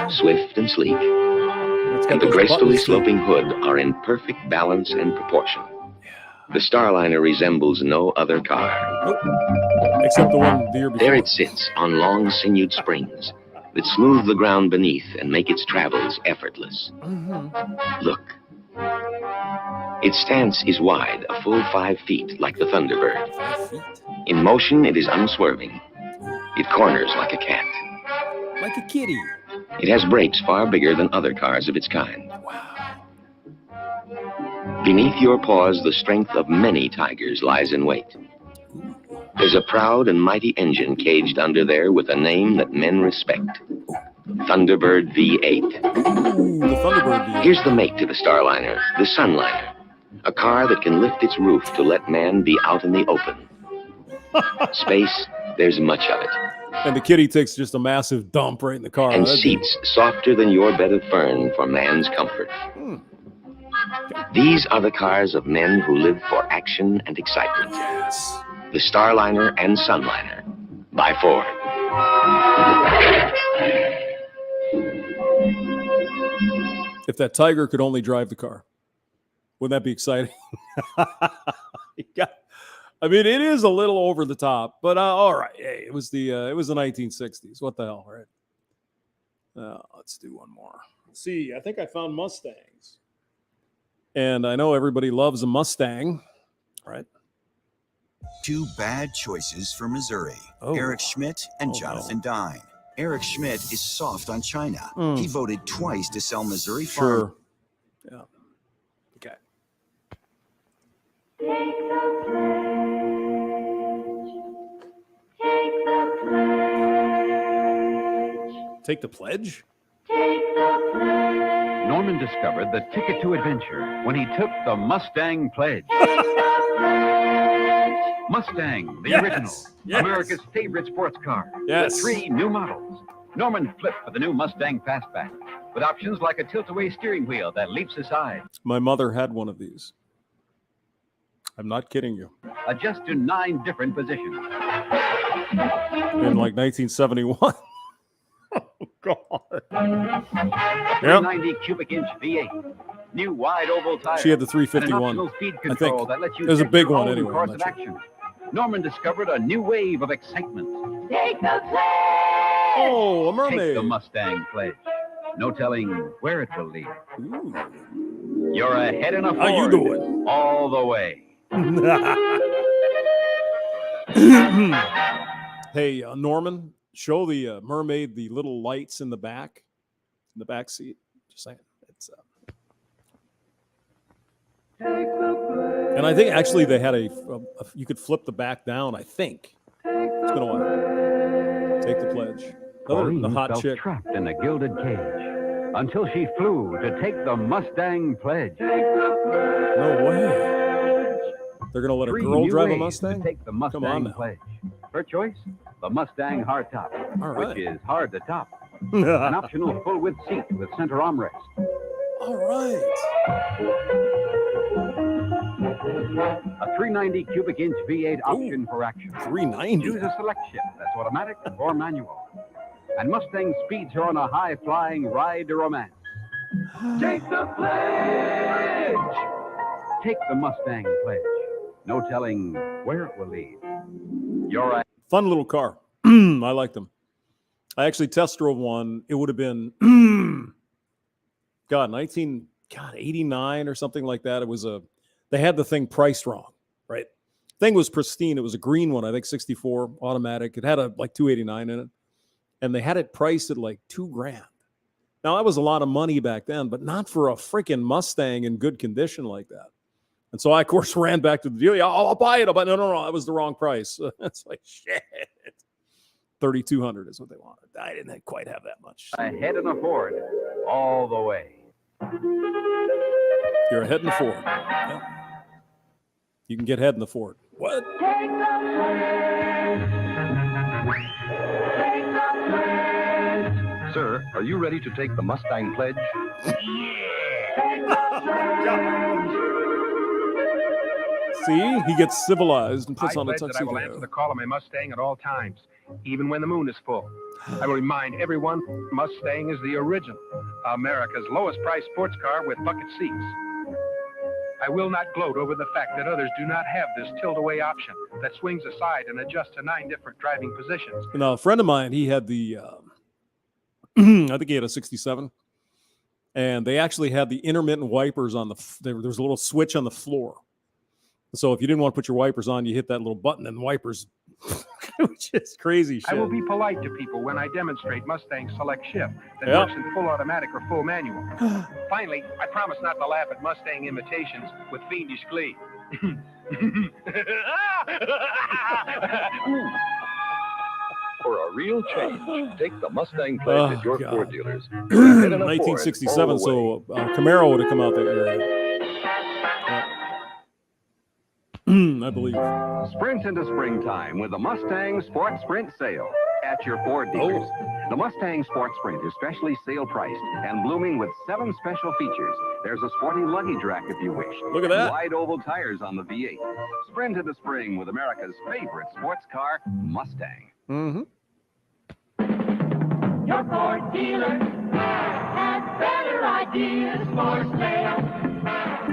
swift and sleek, It's got and the those gracefully buttons, too. sloping hood are in perfect balance and proportion. The Starliner resembles no other car. Nope. Except the one the year before. There it sits on long sinewed springs that smooth the ground beneath and make its travels effortless. Look. Its stance is wide, a full 5 feet, like the Thunderbird. 5 feet. In motion, it is unswerving. It corners like a cat. Like a kitty. It has brakes far bigger than other cars of its kind. Wow. Beneath your paws, the strength of many tigers lies in wait. There's a proud and mighty engine caged under there with a name that men respect. Thunderbird V8. Ooh, the Thunderbird. V8. Here's the mate to the Starliner, the Sunliner. A car that can lift its roof to let man be out in the open. Space, there's much of it. And the kitty takes just a massive dump right in the car. And That'd be- seats softer than your bed of fern for man's comfort. These are the cars of men who live for action and excitement. Yes. The Starliner and Sunliner by Ford. If that tiger could only drive the car, wouldn't that be exciting? Yeah. I mean, it is a little over the top, but all right. Hey, it was the 1960s. What the hell, right? Let's do one more. Let's see, I think I found Mustangs, and I know everybody loves a Mustang, right? Two bad choices for Missouri. Oh. Eric Schmidt and Oh, Jonathan Dine. Eric Schmidt is soft on China. Mm. He voted twice to sell Missouri farm. Sure. Yeah. Okay. Take the pledge? Norman discovered the ticket to adventure when he took the Mustang Pledge. Mustang, the Yes, original, yes. America's favorite sports car. Yes. The 3 new models. Norman flipped for the new Mustang Fastback, with options like a tilt-away steering wheel that leaps aside. My mother had one of these. I'm not kidding you. Adjust to 9 different positions. In like 1971. Oh, God. Yep. 390 cubic inch V8. New wide oval tires. She had the and 351. an optional speed I control think. that lets you It was a pick big your one own anyway, course I'm of not action. Norman discovered a new wave of excitement. Take the pledge! Oh, a Take mermaid. the Mustang Pledge. No telling where it will lead. Ooh. You're ahead in a Ford. How you doing? All the way. Hey, Norman, show the mermaid the little lights in the back seat. Just saying. It's and I think actually they had a you could flip the back down. I think it's been a while. Take the pledge. Oh, the Pauline hot felt chick. trapped in a gilded cage until she flew to take the Mustang Pledge. No way. They're gonna let a 3 girl new drive a ways Mustang? to take the Mustang Come on now. Pledge. Her choice, the Mustang Hardtop, All right. which is hard to top. An optional full-width seat with center armrest. All right. A 390 cubic inch V8 option for action. 390. Choose a select shift that's automatic or manual. And Mustang speeds her on a high-flying ride to romance. Take the pledge! Take the Mustang Pledge. No telling where it will lead. You're a Fun little car. I liked them. I actually test drove one. It would have been 89 or something like that. It was they had the thing priced wrong, right? Thing was pristine. It was a green one, I think 64 automatic. It had a like 289 in it. And they had it priced at like $2,000. Now that was a lot of money back then, but not for a freaking Mustang in good condition like that. And so I, of course, ran back to the dealer. Yeah, I'll buy it. But no, that was the wrong price. It's like, shit. $3,200 is what they wanted. I didn't quite have that much. ahead in a Ford all the way. You're ahead in the Ford. Yeah. You can get ahead in the Ford. What? Take the pledge! Take the pledge! Sir, are you ready to take the Mustang Pledge? Take the pledge! See, he gets civilized and puts I on a pledge that I will answer tuxedo. the call of my Mustang at all times, even when the moon is full. I will remind everyone Mustang is the original, America's lowest priced sports car with bucket seats. I will not gloat over the fact that others do not have this tilt-away option that swings aside and adjusts to 9 different driving positions. Now, a friend of mine, he had the, I think he had a 67. And they actually had the intermittent wipers on there was a little switch on the floor. So if you didn't want to put your wipers on, you hit that little button and the wipers, which is crazy shit. I will be polite to people when I demonstrate Mustang Select Shift that Yep. works in full automatic or full manual. Finally, I promise not to laugh at Mustang imitations with fiendish glee. For a real change, take the Mustang Pledge at your God. Ford dealers. You're ahead in a Ford 1967, all the way. so Camaro would have come out that year. I believe. Sprint into springtime with the Mustang Sport Sprint sale at your Ford dealers. The Mustang Sport Sprint is specially sale priced and blooming with 7 special features. There's a sporty luggage rack if you wish. Look at that. Wide oval tires on the V8. Sprint into spring with America's favorite sports car, Mustang. Mm-hmm. Your Ford dealer has better ideas for sale.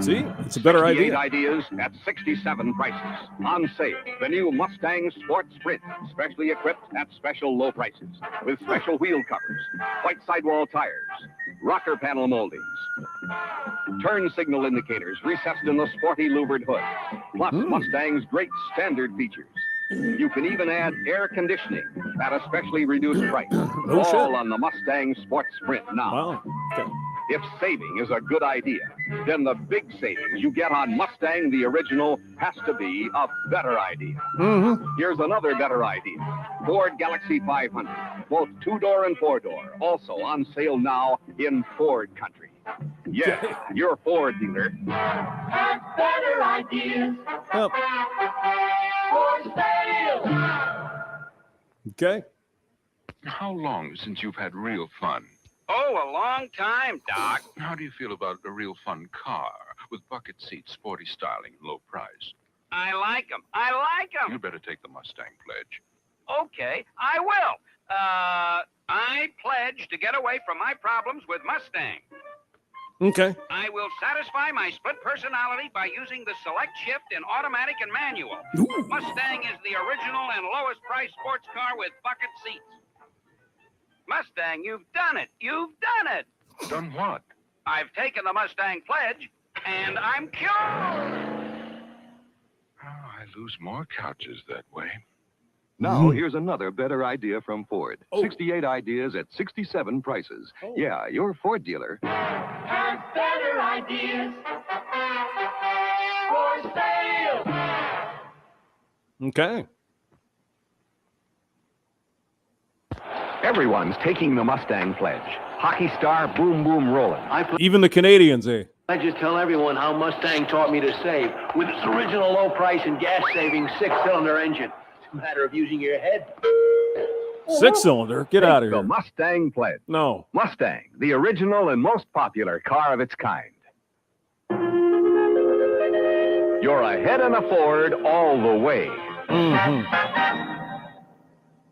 See, it's a better 68 idea. ideas at 67 prices. On sale, the new Mustang Sport Sprint, specially equipped at special low prices. With special wheel covers, white sidewall tires, rocker panel moldings, turn signal indicators recessed in the sporty louvered hood. Plus Mustang's great standard features. You can even add air conditioning at a specially reduced price. No All shit. on the Mustang Sport Sprint now. Wow. Okay. If saving is a good idea, then the big savings you get on Mustang, the original, has to be a better idea. Mm-hmm. Here's another better idea. Ford Galaxy 500, both 2-door and 4-door, also on sale now in Ford country. Yeah, your Ford dealer. Has better ideas Yep. for sale. Okay. How long since you've had real fun? Oh, a long time, Doc. How do you feel about a real fun car with bucket seats, sporty styling, and low price? I like 'em. I like 'em. You better take the Mustang pledge. Okay, I will. I pledge to get away from my problems with Mustang. Okay. I will satisfy my split personality by using the select shift in automatic and manual. Ooh. Mustang is the original and lowest price sports car with bucket seats. Mustang, you've done it. You've done it. Done what? I've taken the Mustang pledge, and I'm cured. Oh, I lose more couches that way. Now, here's another better idea from Ford. Oh. 68 ideas at 67 prices. Oh. Yeah, your Ford dealer. And better ideas for sale. Okay. Everyone's taking the Mustang pledge. Hockey star, boom, boom, rolling. Even the Canadians, eh? I just tell everyone how Mustang taught me to save with its original low price and gas saving 6-cylinder engine. It's a matter of using your head. 6-cylinder? Get out of The here. Mustang pledge. No. Mustang, the original and most popular car of its kind. You're ahead in a Ford all the way.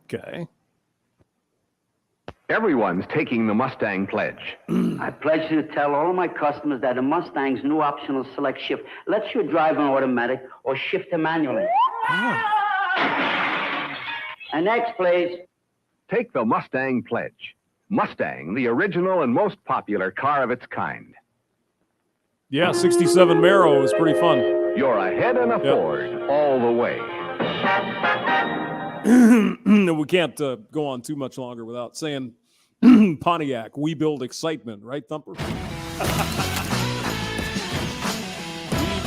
Okay. Everyone's taking the Mustang pledge. I pledge to tell all of my customers that a Mustang's new optional select shift lets you drive an automatic or shift it manually. And next, please. Take the Mustang pledge. Mustang, the original and most popular car of its kind. Yeah, 67 Marrow was pretty fun. You're ahead in a Ford all the way. We can't go on too much longer without saying Pontiac, we build excitement, right, Thumper? We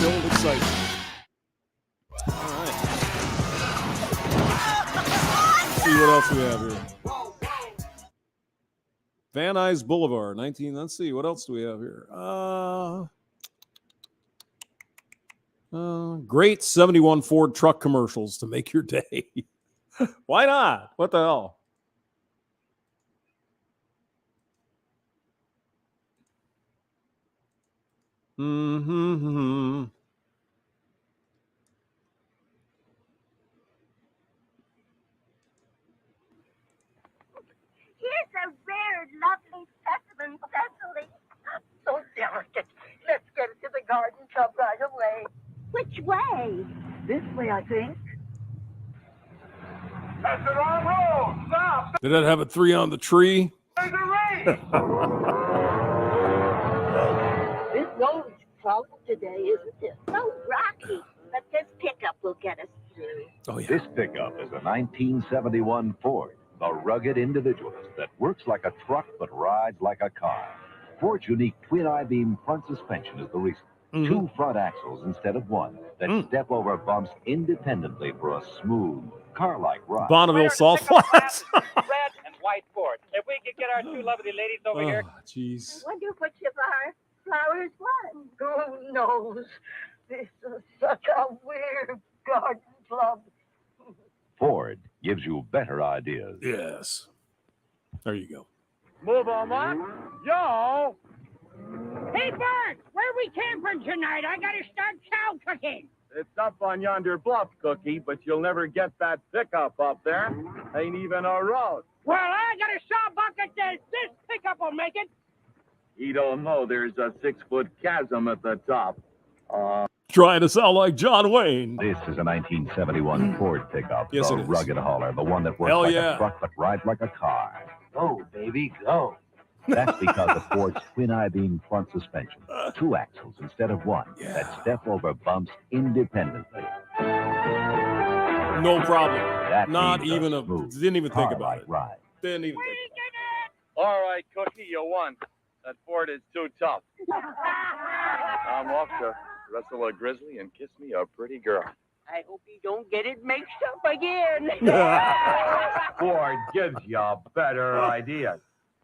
build excitement. All right. Let's see what else we have here. Van Nuys Boulevard, 19. Let's see, what else do we have here? Great 71 Ford truck commercials to make your day. Why not? What the hell? Mm-hmm. Here's a rare, lovely specimen, Cecily. So delicate. Let's get it to the garden club right away. Which way? This way, I think. That's the wrong road. Stop. Did that have a 3 on the tree? There's a race. This road's cloudy today, isn't it? So rocky. But this pickup will get us through. Oh, yeah. This pickup is a 1971 Ford, the rugged individualist that works like a truck but rides like a car. Ford's unique twin I-beam front suspension is the reason. 2 front axles instead of 1 that step over bumps independently for a smooth, car-like ride. Bonneville Salt Flats. Red and white Ford. If we could get our 2 lovely ladies over here. Jeez. I wonder which of our flowers won. Who knows? This is such a weird garden club. Ford gives you better ideas. Yes. There you go. Move on up. Yo. Hey, Bart, where we camping tonight? I gotta start chow cooking. It's up on yonder bluff, Cookie, but you'll never get that pickup up there. Ain't even a road. Well, I got a saw bucket that this pickup will make it. You don't know there's a 6-foot chasm at the top. Trying to sound like John Wayne. This is a 1971 Ford pickup, Yes, the it is. rugged hauler, the one that works Hell like yeah. a truck but rides like a car. Go, baby, go. That's because of Ford's twin I-beam front suspension. 2 axles instead of 1 that step over bumps independently. No problem. That Not means even a, smooth, didn't even think about car-like it. ride. Didn't even think All right, Cookie, you won. That Ford is too tough. I'm off to wrestle a grizzly and kiss me a pretty girl. I hope you don't get it mixed up again. Ford gives you better ideas.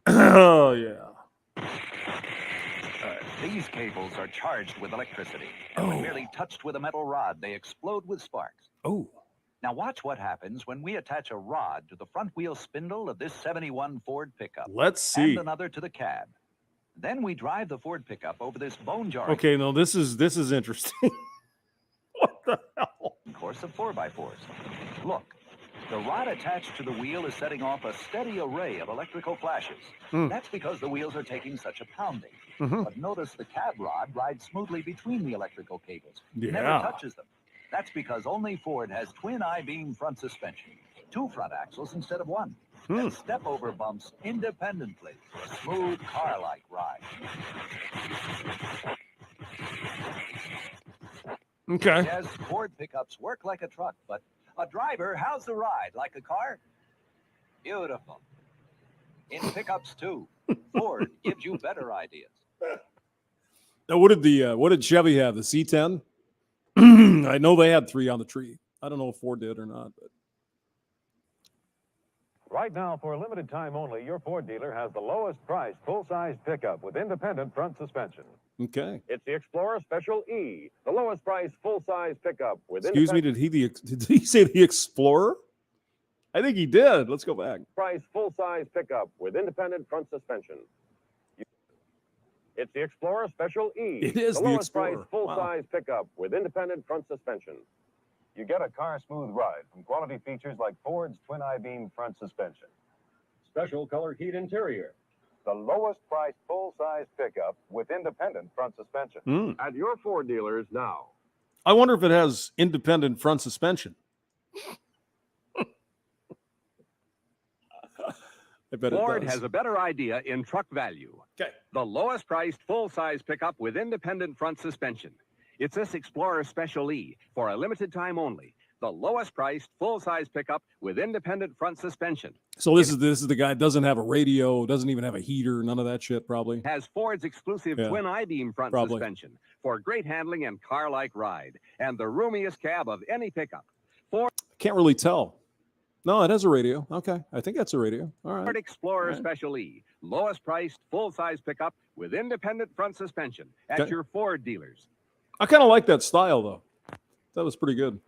Oh, yeah. These cables are charged with electricity, and when merely touched with a metal rod, they explode with sparks. Oh. Now watch what happens when we attach a rod to the front wheel spindle of this 71 Ford pickup. Let's see. And another to the cab. Then we drive the Ford pickup over this bone jarring Okay, no, this is interesting. course of 4x4s. Look, the rod attached to the wheel is setting off a steady array of electrical flashes. That's because the wheels are taking such a pounding. But notice the cab rod rides smoothly between the electrical cables. Never Yeah. touches them. That's because only Ford has twin I-beam front suspension. 2 front axles instead of 1. And step over bumps independently for a smooth car-like ride. Okay. Yes, Ford pickups work like a truck, but a driver, how's the ride? Like a car? Beautiful. In pickups too, Ford gives you better ideas. Now, what did Chevy have? The C10? I know they had 3 on the tree. I don't know if Ford did or not. But. Right now, for a limited time only, your Ford dealer has the lowest price full-size pickup with independent front suspension. Okay. It's the Explorer Special E, the lowest price full-size pickup with Excuse me, did he say the Explorer? I think he did. Let's go back. price full-size pickup with independent front suspension. It's the Explorer Special E. It is the the lowest price Explorer. full-size pickup with independent front suspension. You get a car smooth ride from quality features like Ford's twin I-beam front suspension. Special color heat interior. The lowest price full-size pickup with independent front suspension. At your Ford dealers now. I wonder if it has independent front suspension. I bet Ford it does. has a better idea in truck value. Okay. The lowest priced full-size pickup with independent front suspension. It's this Explorer Special E for a limited time only. The lowest priced full-size pickup with independent front suspension. So this is the guy that doesn't have a radio, doesn't even have a heater, none of that shit probably. Has Ford's exclusive Yeah. twin I-beam front Probably. suspension for great handling and car-like ride, and the roomiest cab of any pickup. Ford Can't really tell. No, it has a radio. Okay. I think that's a radio. All right. Explorer All right. Special E, lowest priced full-size pickup with independent front suspension at Okay. your Ford dealers. I kind of like that style though. That was pretty good.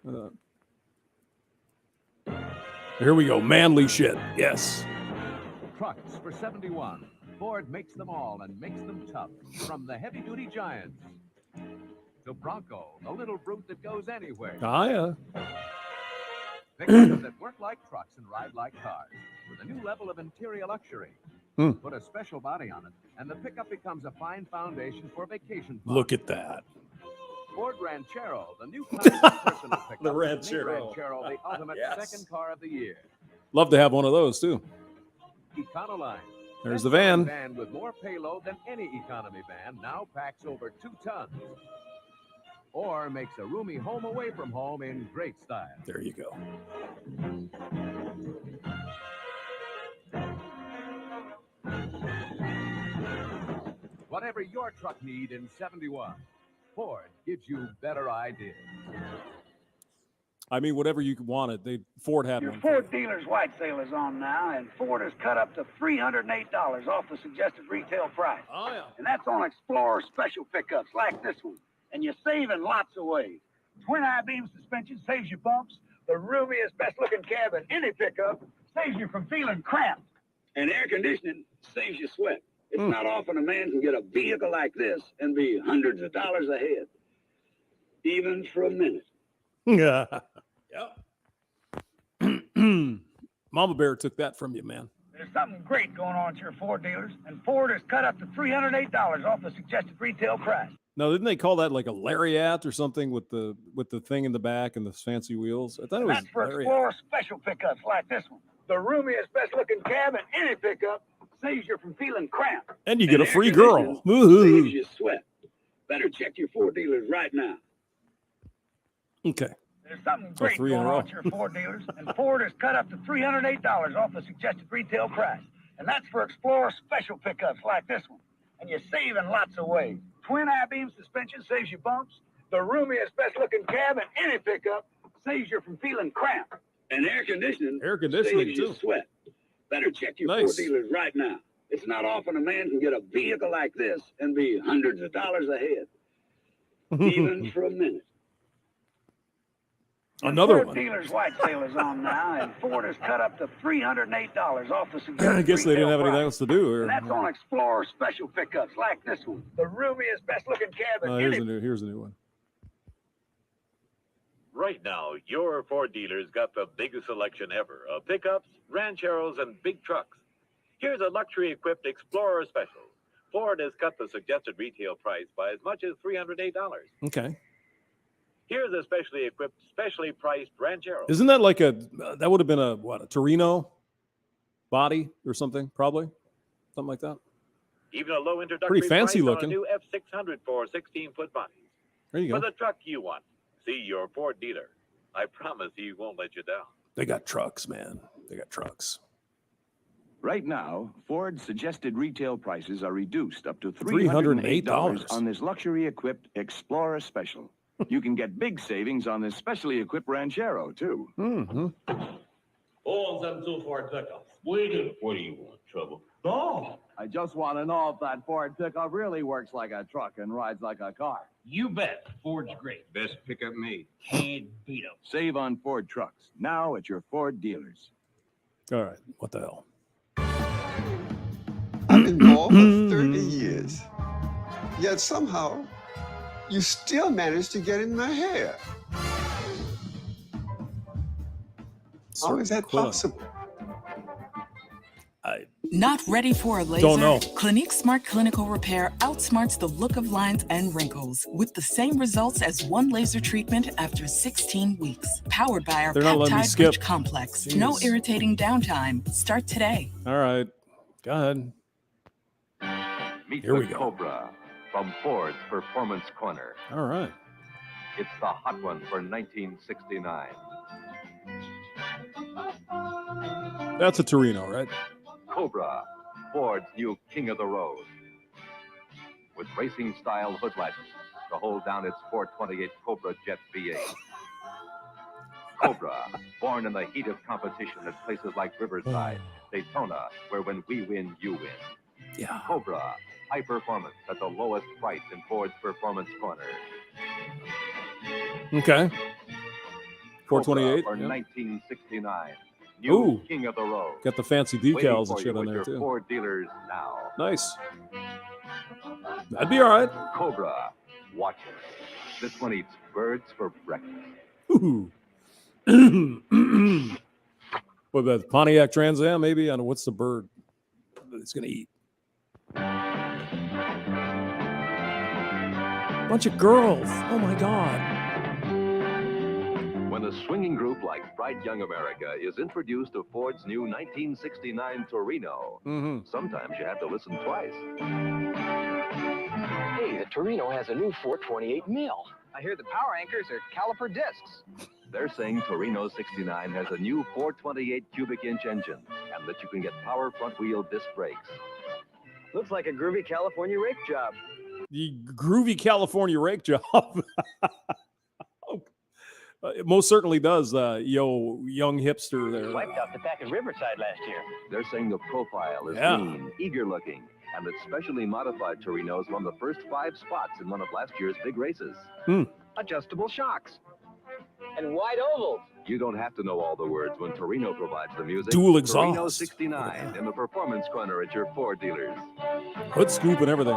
Here we go. Manly shit. Yes. Trucks for 71. Ford makes them all and makes them tough. From the heavy-duty Giants to Bronco, the little brute that goes anywhere. Ah, yeah. Pickups that work like trucks and ride like cars with a new level of interior luxury. Put a special body on it, and the pickup becomes a fine foundation for vacation fun. Look at that. Ford Ranchero, the new classic personal pickup. The Make Ranchero. Ranchero, the ultimate Yes. second car of the year. Love to have one of those too. Econoline. There's the Best-selling van. Van with more payload than any economy van now packs over 2 tons. Or makes a roomy home away from home in great style. There you go. Whatever your truck need in 71, Ford gives you better ideas. I mean, whatever you wanted, Ford had Your one. Ford dealer's white sale is on now, and Ford has cut up to $308 off the suggested retail price. Oh, yeah. And that's on Explorer special pickups like this one. And you're saving lots of ways. Twin I-beam suspension saves you bumps. The roomiest, best-looking cab in any pickup saves you from feeling cramped. And air conditioning saves you sweat. It's not often a man can get a vehicle like this and be hundreds of dollars ahead, even for a minute. Yeah. Mama Bear took that from you, man. There's something great going on at your Ford dealers, and Ford has cut up to $308 off the suggested retail price. No, didn't they call that like a lariat or something with the thing in the back and the fancy wheels? I thought it was That's for lariat. Explorer special pickups like this one. The roomiest, best-looking cab in any pickup saves you from feeling cramped. And you get a air free conditioning girl. Woo-hoo. Saves you sweat. Better check your Ford dealers right now. Okay. There's something So great 3 in going a row. on at your Ford dealers, and Ford has cut up to $308 off the suggested retail price. And that's for Explorer special pickups like this one. And you're saving lots of ways. Twin I-beam suspension saves you bumps. The roomiest, best-looking cab in any pickup saves you from feeling cramped. And air conditioning saves you too. sweat. Better check your Nice. Ford dealers right now. It's not often a man can get a vehicle like this and be hundreds of dollars ahead, even for a minute. Another Ford one. dealer's white sale is on now, and Ford has cut up to $308 off the suggested I guess they didn't have retail anything price. else to do. Or... And that's on Explorer special pickups like this one. The roomiest, best-looking cab in here's any... a new one. Right now, your Ford dealer's got the biggest selection ever of pickups, rancheros, and big trucks. Here's a luxury-equipped Explorer Special. Ford has cut the suggested retail price by as much as $308. Okay. Here's a specially equipped, specially priced Ranchero. Isn't that like that would have been a Torino body or something, probably? Something like that. Even a low introductory Pretty fancy price looking. on a new F600 for 16-foot bodies. There you For go. the truck you want, see your Ford dealer. I promise he won't let you down. They got trucks, man. They got trucks. Right now, Ford's suggested retail prices are reduced up to $308 on this luxury-equipped Explorer Special. You can get big savings on this specially equipped Ranchero, too. Mm-hmm. All them two Ford pickups. What do you want, trouble? No. I just want to know if that Ford pickup really works like a truck and rides like a car. You bet. Ford's great. Best pickup made. Can't beat 'em. Save on Ford trucks, now at your Ford dealers. All right. What the hell? I've been bald for 30 years. Yet somehow, you still manage to get in my hair. How is that possible? Not ready for a laser? Don't know. Clinique Smart Clinical Repair outsmarts the look of lines and wrinkles with the same results as one laser treatment after 16 weeks. Powered by our They're not letting me peptide-rich skip. complex. Jeez. No irritating downtime. Start today. All right. Go ahead. Meet Here we the go. Cobra from Ford's Performance Corner. All right. It's the hot one for 1969. That's a Torino, right? Cobra, Ford's new king of the road. With racing-style hood lights to hold down its 428 Cobra Jet V8. Cobra, born in the heat of competition at places like Riverside, Daytona, where when we win, you win. Yeah. Cobra, high performance at the lowest price in Ford's Performance Corner. Okay. 428. For yeah. 1969. New Ooh. king of the road. Got the fancy Waiting decals for and shit you on at there, your too. Ford dealers now. Nice. That'd be all right. Cobra, watch it. This one eats birds for breakfast. Ooh. What, the Pontiac Trans Am, maybe? I don't know. What's the bird that it's going to eat? Bunch of girls. Oh, my God. When a swinging group like Bright Young America is introduced to Ford's new 1969 Torino, sometimes you have to listen twice. Hey, the Torino has a new 428 mil. I hear the power anchors are caliper discs. They're saying Torino 69 has a new 428 cubic inch engine and that you can get power front wheel disc brakes. Looks like a groovy California rake job. The groovy California rake job. It most certainly does, young hipster there. Wiped out the back of Riverside last year. They're saying the profile is Yeah. lean, eager looking, and that specially modified Torinos won the first 5 spots in one of last year's big races. Adjustable shocks. And wide ovals. You don't have to know all the words when Torino provides the music. Dual Torino exhaust. 69 in the Performance Corner at your Ford dealers. Hood scoop and everything.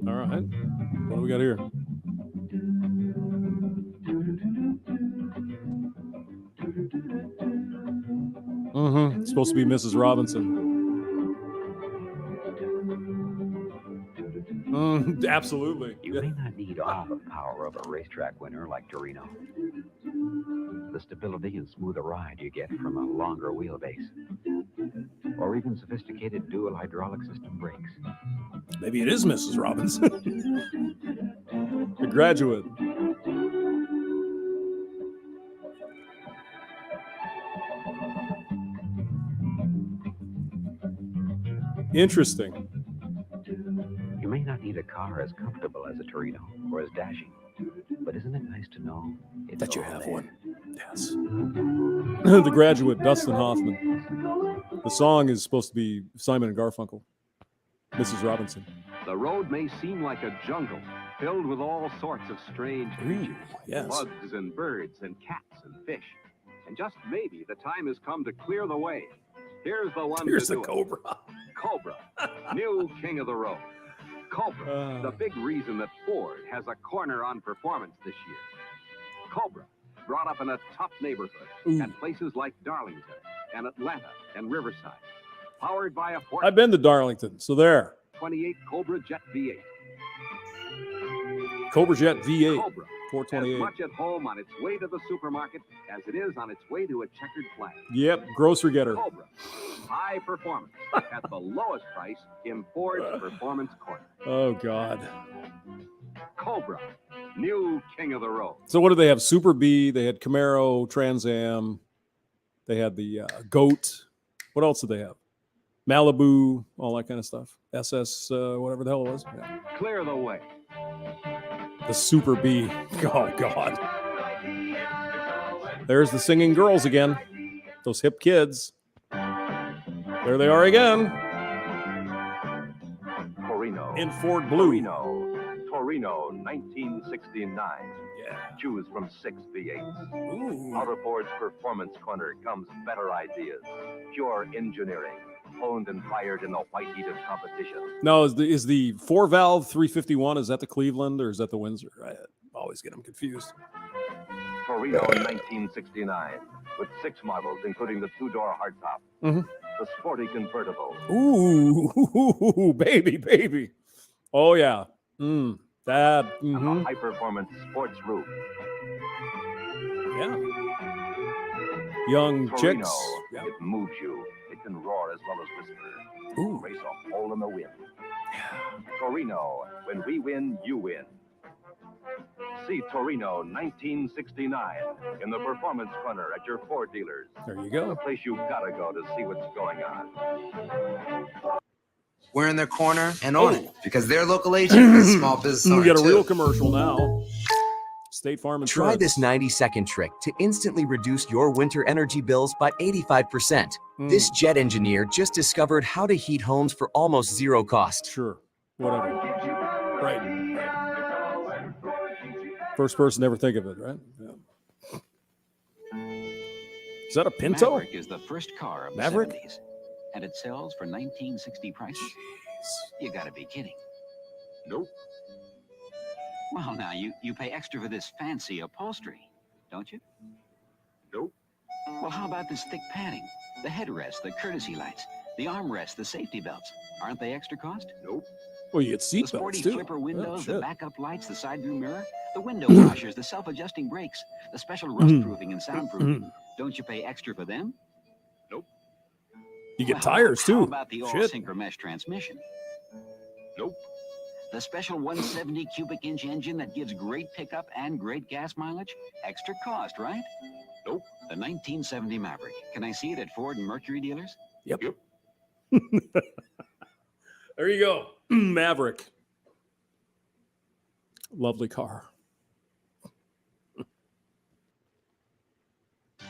All right. What do we got here? It's supposed to be Mrs. Robinson. Absolutely. You may not need all the power of a racetrack winner like Torino. The stability and smoother ride you get from a longer wheelbase. Or even sophisticated dual hydraulic system brakes. Maybe it is Mrs. Robinson. The Graduate. Interesting. You may not need a car as comfortable as a Torino or as dashing, but isn't it nice to know it's that you all have there? one? Yes. The Graduate, Dustin Hoffman. The song is supposed to be Simon and Garfunkel. Mrs. Robinson. The road may seem like a jungle, filled with all sorts of strange creatures. yes. Bugs and birds and cats and fish. And just maybe the time has come to clear the way. Here's the one Here's to the do it. Cobra. Cobra, new king of the road. Cobra, the big reason that Ford has a corner on performance this year. Cobra, brought up in a tough neighborhood at places like Darlington and Atlanta and Riverside. Powered by a I've been to Darlington, so there. 28 Cobra Jet V8. Cobra Jet V8. Cobra, as 428. much at home on its way to the supermarket as it is on its way to a checkered flag. Yep, grocery getter. Cobra, high performance at the lowest price in Ford's Performance Corner. Oh, God. Cobra, new king of the road. So what did they have? Super B. They had Camaro, Trans Am. They had the Goat. What else did they have? Malibu, all that kind of stuff. SS, whatever the hell it was. Yeah. Clear the way. The Super B. Oh, God. There's the singing girls again. Those hip kids. There they are again. Torino. In Ford Blue. Torino 1969. Yeah. Choose from 6 V8s. Out of Ford's Performance Corner comes better ideas. Pure engineering. Honed and fired in the white heat of competition. No, is the 4-valve 351, is that the Cleveland or is that the Windsor? I always get them confused. Torino 1969. With 6 models, including the 2-door hardtop. The sporty convertible. Ooh, baby. Oh, yeah. That. And the high-performance sports roof. Yeah. Young Torino, chicks. Yeah. It moves you. It can roar as well as whisper. Ooh. Race a hole in the wind. Torino, when we win, you win. See Torino 1969 in the Performance Corner at your Ford dealers. There you go. The place you've got to go to see what's going on. We're in their corner and on it because their local agent is a small business owner We got a real too. commercial now. State Farm Insurance. Try this 90-second trick to instantly reduce your winter energy bills by 85%. This jet engineer just discovered how to heat homes for almost zero cost. Sure. Whatever. Right. First person to ever think of it, right? Yeah. Is that a Pinto? Maverick is the first car of Maverick? the 70s, and it sells for 1960 prices. You gotta be kidding. Nope. Well, now, you pay extra for this fancy upholstery, don't you? Nope. Well, how about this thick padding? The headrest, the courtesy lights, the armrest, the safety belts. Aren't they extra cost? Nope. Well, you get seat The sporty belts, too. flipper windows, Oh, the shit. backup lights, the side view mirror, the window washers, the self-adjusting brakes, the special rust-proofing and soundproofing. Don't you pay extra for them? You get Well, tires, How too. about the Shit. all-synchro mesh transmission? Nope. The special 170 cubic inch engine that gives great pickup and great gas mileage? Extra cost, right? Nope. The 1970 Maverick. Can I see it at Ford and Mercury dealers? Yep. There you go. Maverick. Lovely car.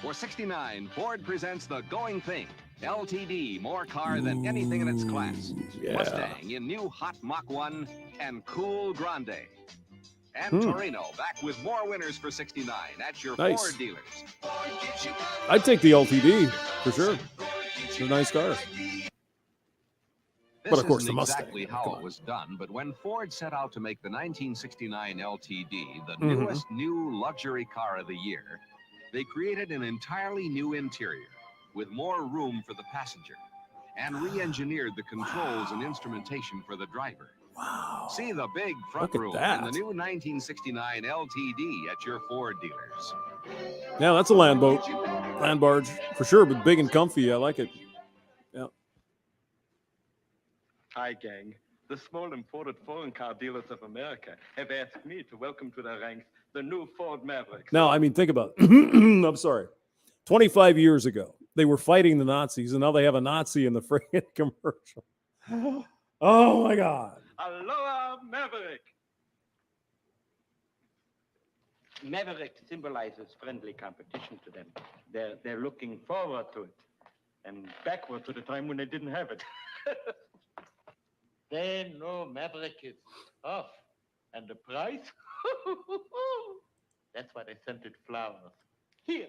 For $69, Ford presents the going thing. LTD, more car than anything in its class. yeah. Mustang in new hot Mach 1 and cool Grande. And Hmm. Torino back with more winners for $69 at your Nice. Ford dealers. I'd take the LTD for sure. It's a nice car. This But of course, isn't the Mustang. exactly how it was done, but when Ford set out to make the 1969 LTD the Mhm. newest new luxury car of the year, they created an entirely new interior with more room for the passenger and re-engineered the controls and instrumentation for the driver. Wow. See the big front Look at room that. in the new 1969 LTD at your Ford dealers. Yeah, that's a land boat. Land barge. For sure, but big and comfy. I like it. Yeah. Hi, gang. The small imported foreign car dealers of America have asked me to welcome to their ranks the new Ford Maverick. Now, I mean, think about it. I'm sorry. 25 years ago, they were fighting the Nazis, and now they have a Nazi in the friggin' commercial. Oh, my God. Aloha, Maverick! Maverick symbolizes friendly competition to them. They're looking forward to it and backward to the time when they didn't have it. They know Maverick is tough. And the price? That's why they scented flowers. Here.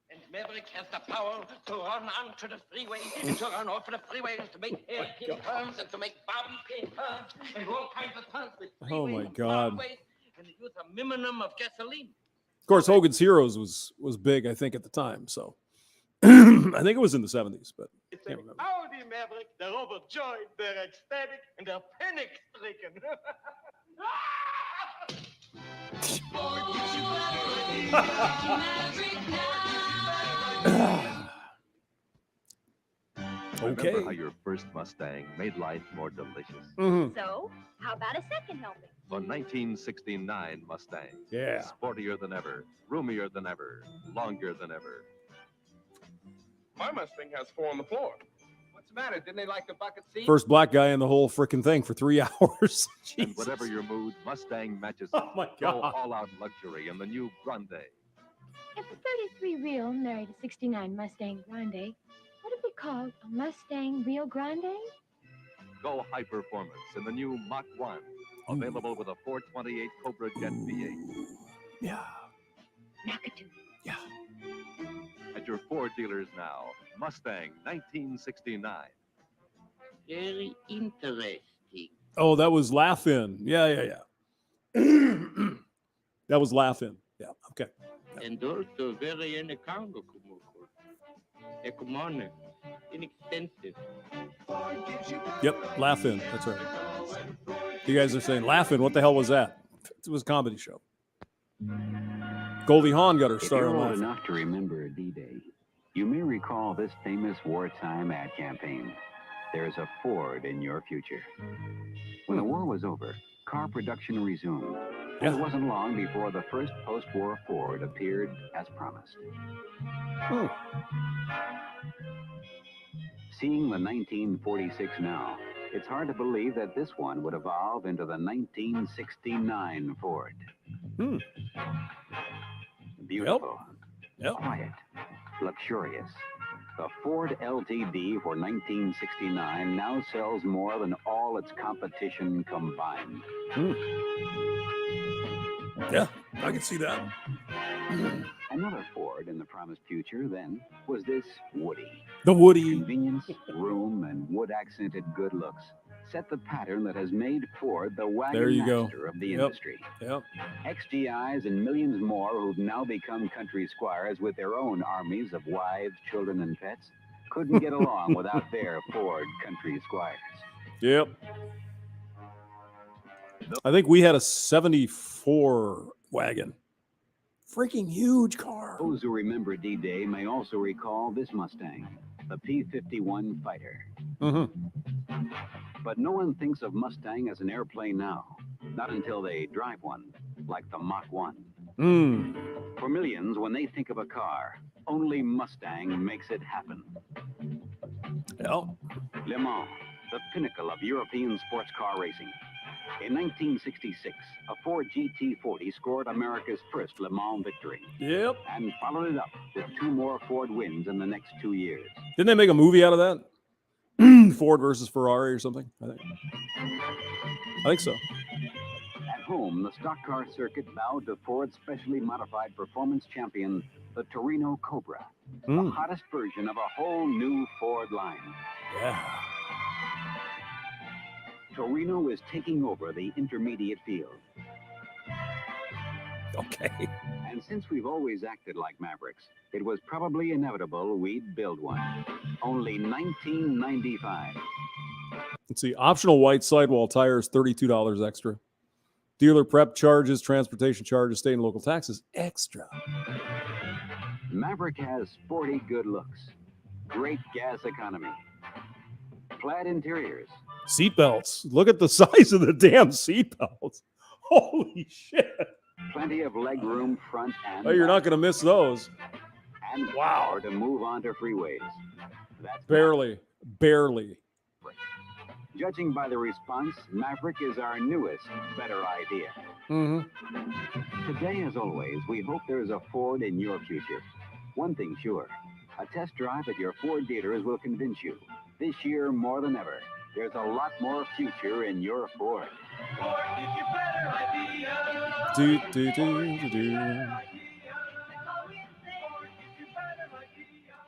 And Maverick has the power to run onto the freeway, and to run off the freeways, to make hairpin turns, and to make bobby pin turns, and all kinds of turns with Oh my freeways, God. byways, and use a minimum of gasoline. Of course, Hogan's Heroes was big, I think, at the time. So I think it was in the 70s, but It's can't an remember. Audi Maverick. They're overjoyed, they're ecstatic, and they're panic-stricken. Okay. Remember how your first Mustang made life more delicious? Mhm. So, how about a second helping? The 1969 Mustang. Yeah. Sportier than ever, roomier than ever, longer than ever. My Mustang has 4 on the floor. What's the matter? Didn't they like the bucket seat? First black guy in the whole freaking thing for 3 hours. And whatever your mood, Mustang matches Oh my Go God. all-out luxury in the new Grande. If a 33 Real married a 69 Mustang Grande, would it be called a Mustang Rio Grande? Go high performance in the new Mach 1. Available with a 428 Cobra Jet V8. Yeah. Nakatu. At your Ford dealers now. Mustang 1969. Very interesting. Oh, that was Laugh-In. Yeah. That was Laugh-In. Yeah. Okay. And also very uneconomical. Economic, inexpensive. Yep. Laugh-In. That's right. You guys are saying Laugh-In. What the hell was that? It was a comedy show. Goldie Hawn got her If start you're on old Laugh-In. enough to remember D-Day, you may recall this famous wartime ad campaign. There's a Ford in your future. When the war was over, car production resumed. And it wasn't long before the first post-war Ford appeared as promised. Seeing the 1946 now, it's hard to believe that this one would evolve into the 1969 Ford. Beautiful, quiet, luxurious. The Ford LTD for 1969 now sells more than all its competition combined. Yeah, I can see that. Another Ford in the promised future, then, was this Woody. The Woody. Convenience, room, and wood-accented good looks set the pattern that has made Ford the There wagon you go. master of the Yep. industry. Yep. XGIs and millions more who've now become country squires with their own armies of wives, children, and pets couldn't get along without their Ford country squires. Yep. I think we had a 74 wagon. Freaking huge car. Those who remember D-Day may also recall this Mustang, the P-51 Fighter. But no one thinks of Mustang as an airplane now, not until they drive one, like the Mach 1. For millions, when they think of a car, only Mustang makes it happen. Le Mans, the pinnacle of European sports car racing. In 1966, a Ford GT40 scored America's first Le Mans victory. Yep. And followed it up with 2 more Ford wins in the next 2 years. Didn't they make a movie out of that? Ford versus Ferrari or something? I think so. At home, the stock car circuit bowed to Ford's specially modified performance champion, the Torino Cobra, the hottest version of a whole new Ford line. Yeah. Torino is taking over the intermediate field. Okay. And since we've always acted like Mavericks, it was probably inevitable we'd build one. Only $19.95. Let's see. Optional white sidewall tires, $32 extra. Dealer prep charges, transportation charges, state and local taxes, extra. Maverick has sporty good looks, great gas economy, plaid interiors, Seatbelts. Look at the size of the damn seatbelts. Holy shit. plenty of legroom front and Oh, you're not going to miss those. and power to move onto freeways. That's Barely. Judging by the response, Maverick is our newest, better idea. Today, as always, we hope there's a Ford in your future. One thing sure, a test drive at your Ford dealers will convince you This year, more than ever, there's a lot more future in your Ford. Do, do, do, do, do.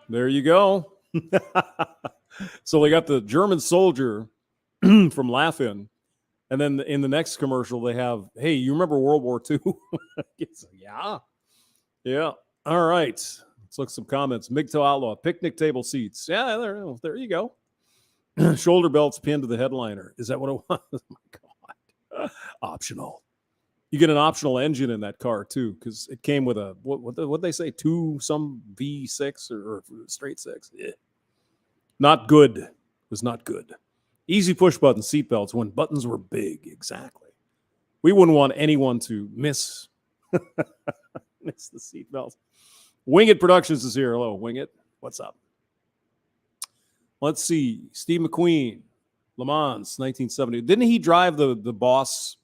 There you go. So they got the German soldier from Laugh-In. And then in the next commercial, they have, hey, you remember World War II? Yeah. Yeah. All right. Let's look at some comments. MGTOW Outlaw, picnic table seats. Yeah, there you go. Shoulder belts pinned to the headliner. Is that what it was? Oh, my God. Optional. You get an optional engine in that car, too, because it came with a, what they say, some V6 or straight 6. Yeah. Not good. It was not good. Easy push button seatbelts when buttons were big. Exactly. We wouldn't want anyone to miss the seatbelts. Wing It Productions is here. Hello, Wing It. What's up? Let's see. Steve McQueen, Le Mans, 1970. Didn't he drive the boss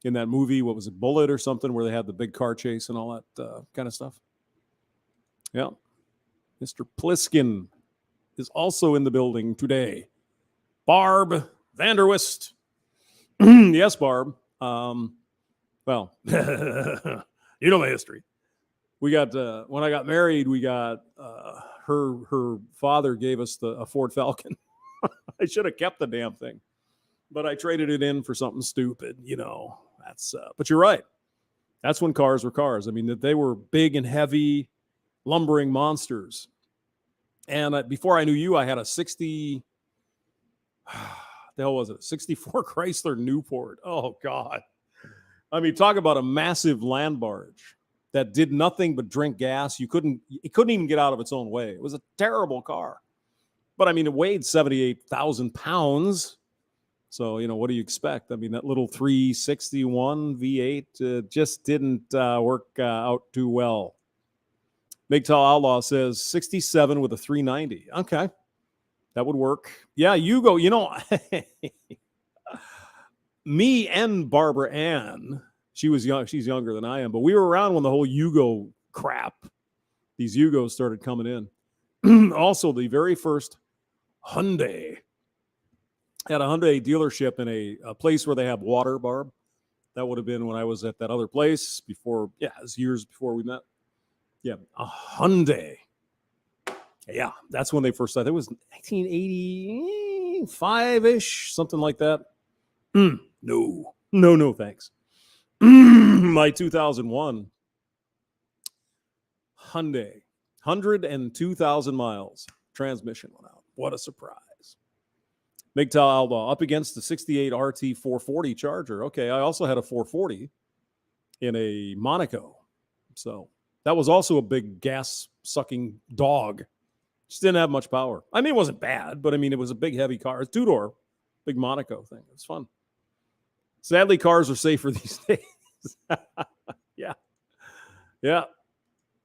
in that movie? What was it, Bullet or something, where they had the big car chase and all that kind of stuff? Yeah. Mr. Pliskin is also in the building today. Barb Vanderwist. Yes, Barb. Well, you know my history. We got, when I got married, we got, her father gave us a Ford Falcon. I should have kept the damn thing, but I traded it in for something stupid, you know. That's, but you're right. That's when cars were cars. I mean, they were big and heavy, lumbering monsters. And before I knew you, I had a 64 Chrysler Newport. Oh, God. I mean, talk about a massive land barge that did nothing but drink gas. It couldn't even get out of its own way. It was a terrible car. But, I mean, it weighed 78,000 pounds. So, you know, what do you expect? I mean, that little 361 V8 just didn't work out too well. MGTOW Outlaw says 67 with a 390. Okay. That would work. Yeah, Yugo, you know, me and Barbara Ann, she's younger than I am, but we were around when the whole Yugo crap, these Yugos started coming in. Also, the very first Hyundai, had a Hyundai dealership in a place where they have water, Barb. That would have been when I was at that other place before, it was years before we met. Yeah, a Hyundai. Yeah, that's when they first started. It was 1985-ish, something like that. No, thanks. My 2001 Hyundai, 102,000 miles. Transmission went out. What a surprise. MGTOW Outlaw up against the 68 RT 440 Charger. Okay, I also had a 440 in a Monaco. So that was also a big gas-sucking dog. Just didn't have much power. I mean, it wasn't bad, but I mean, it was a big, heavy car. It's two-door, big Monaco thing. It was fun. Sadly, cars are safer these days. Yeah.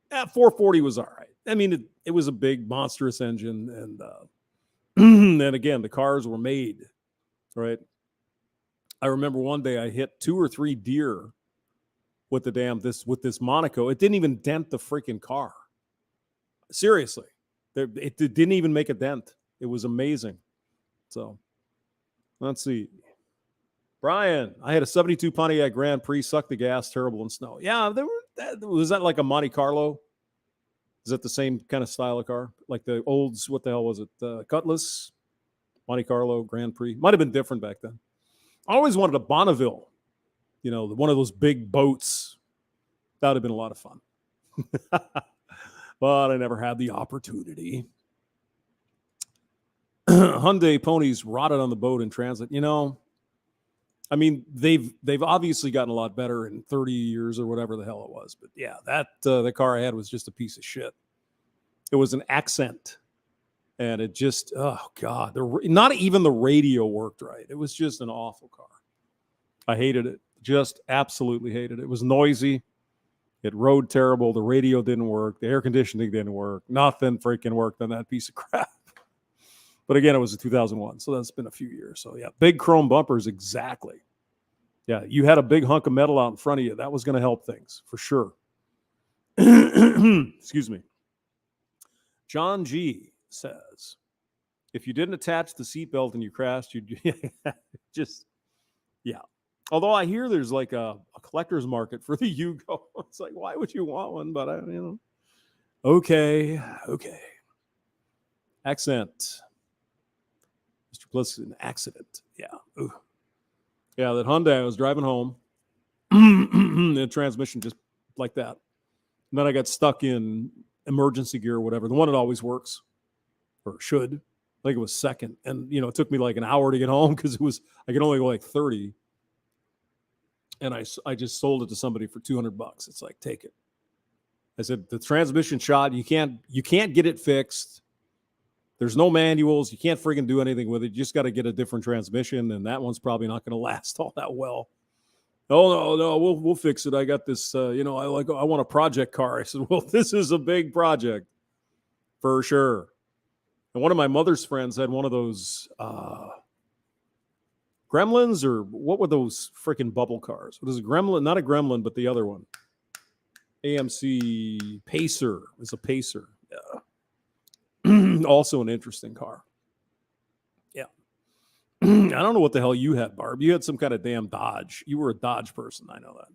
440 was all right. I mean, it was a big, monstrous engine, and and again, the cars were made, right? I remember one day I hit 2 or 3 deer with this Monaco. It didn't even dent the freaking car. Seriously. It didn't even make a dent. It was amazing. So, let's see. Brian, I had a 72 Pontiac Grand Prix, sucked the gas, terrible in snow. Yeah, was that like a Monte Carlo? Is that the same kind of style of car? Like the olds, what the hell was it? Cutlass, Monte Carlo, Grand Prix. Might have been different back then. I always wanted a Bonneville, you know, one of those big boats. That would have been a lot of fun. But I never had the opportunity. Hyundai ponies rotted on the boat in transit. You know, I mean, they've obviously gotten a lot better in 30 years or whatever the hell it was. But yeah, the car I had was just a piece of shit. It was an Accent. And it just, oh God, not even the radio worked right. It was just an awful car. I hated it. Just absolutely hated it. It was noisy. It rode terrible. The radio didn't work. The air conditioning didn't work. Nothing freaking worked on that piece of crap. But again, it was a 2001, so that's been a few years. So yeah, big chrome bumpers, exactly. Yeah, you had a big hunk of metal out in front of you. That was going to help things, for sure. Excuse me. John G. says, If you didn't attach the seatbelt and you crashed, you'd just, yeah. Although I hear there's like a collector's market for the Yugo. It's like, why would you want one? But okay. Accent. Mr. Bliss, an accident. Yeah. Ooh. Yeah, that Hyundai, I was driving home. The transmission just like that. And then I got stuck in emergency gear or whatever. The one that always works, or should. I think it was second. And, it took me like an hour to get home because I could only go like 30. And I just sold it to somebody for $200. It's like, take it. I said, the transmission shot, you can't get it fixed. There's no manuals. You can't friggin' do anything with it. You just got to get a different transmission, and that one's probably not going to last all that well. Oh, no, we'll fix it. I got this, I want a project car. I said, well, this is a big project for sure. And one of my mother's friends had one of those Gremlins, or what were those freaking bubble cars? What is a Gremlin? Not a Gremlin, but the other one. AMC Pacer. It's a Pacer. Yeah. Also an interesting car. Yeah. I don't know what the hell you had, Barb. You had some kind of damn Dodge. You were a Dodge person. I know that.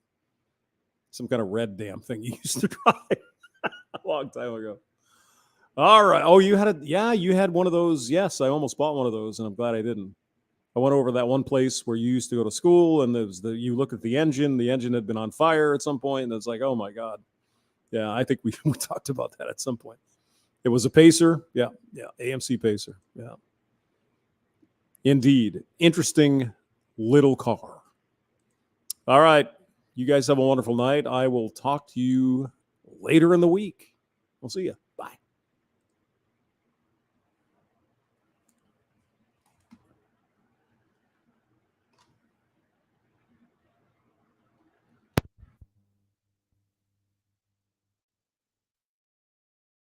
Some kind of red damn thing you used to drive a long time ago. All right. Oh, you had one of those. Yes, I almost bought one of those, and I'm glad I didn't. I went over that one place where you used to go to school, and you look at the engine. The engine had been on fire at some point, and it's like, oh my God. Yeah, I think we talked about that at some point. It was a Pacer. Yeah, AMC Pacer. Yeah. Indeed. Interesting little car. All right. You guys have a wonderful night. I will talk to you later in the week. We'll see you.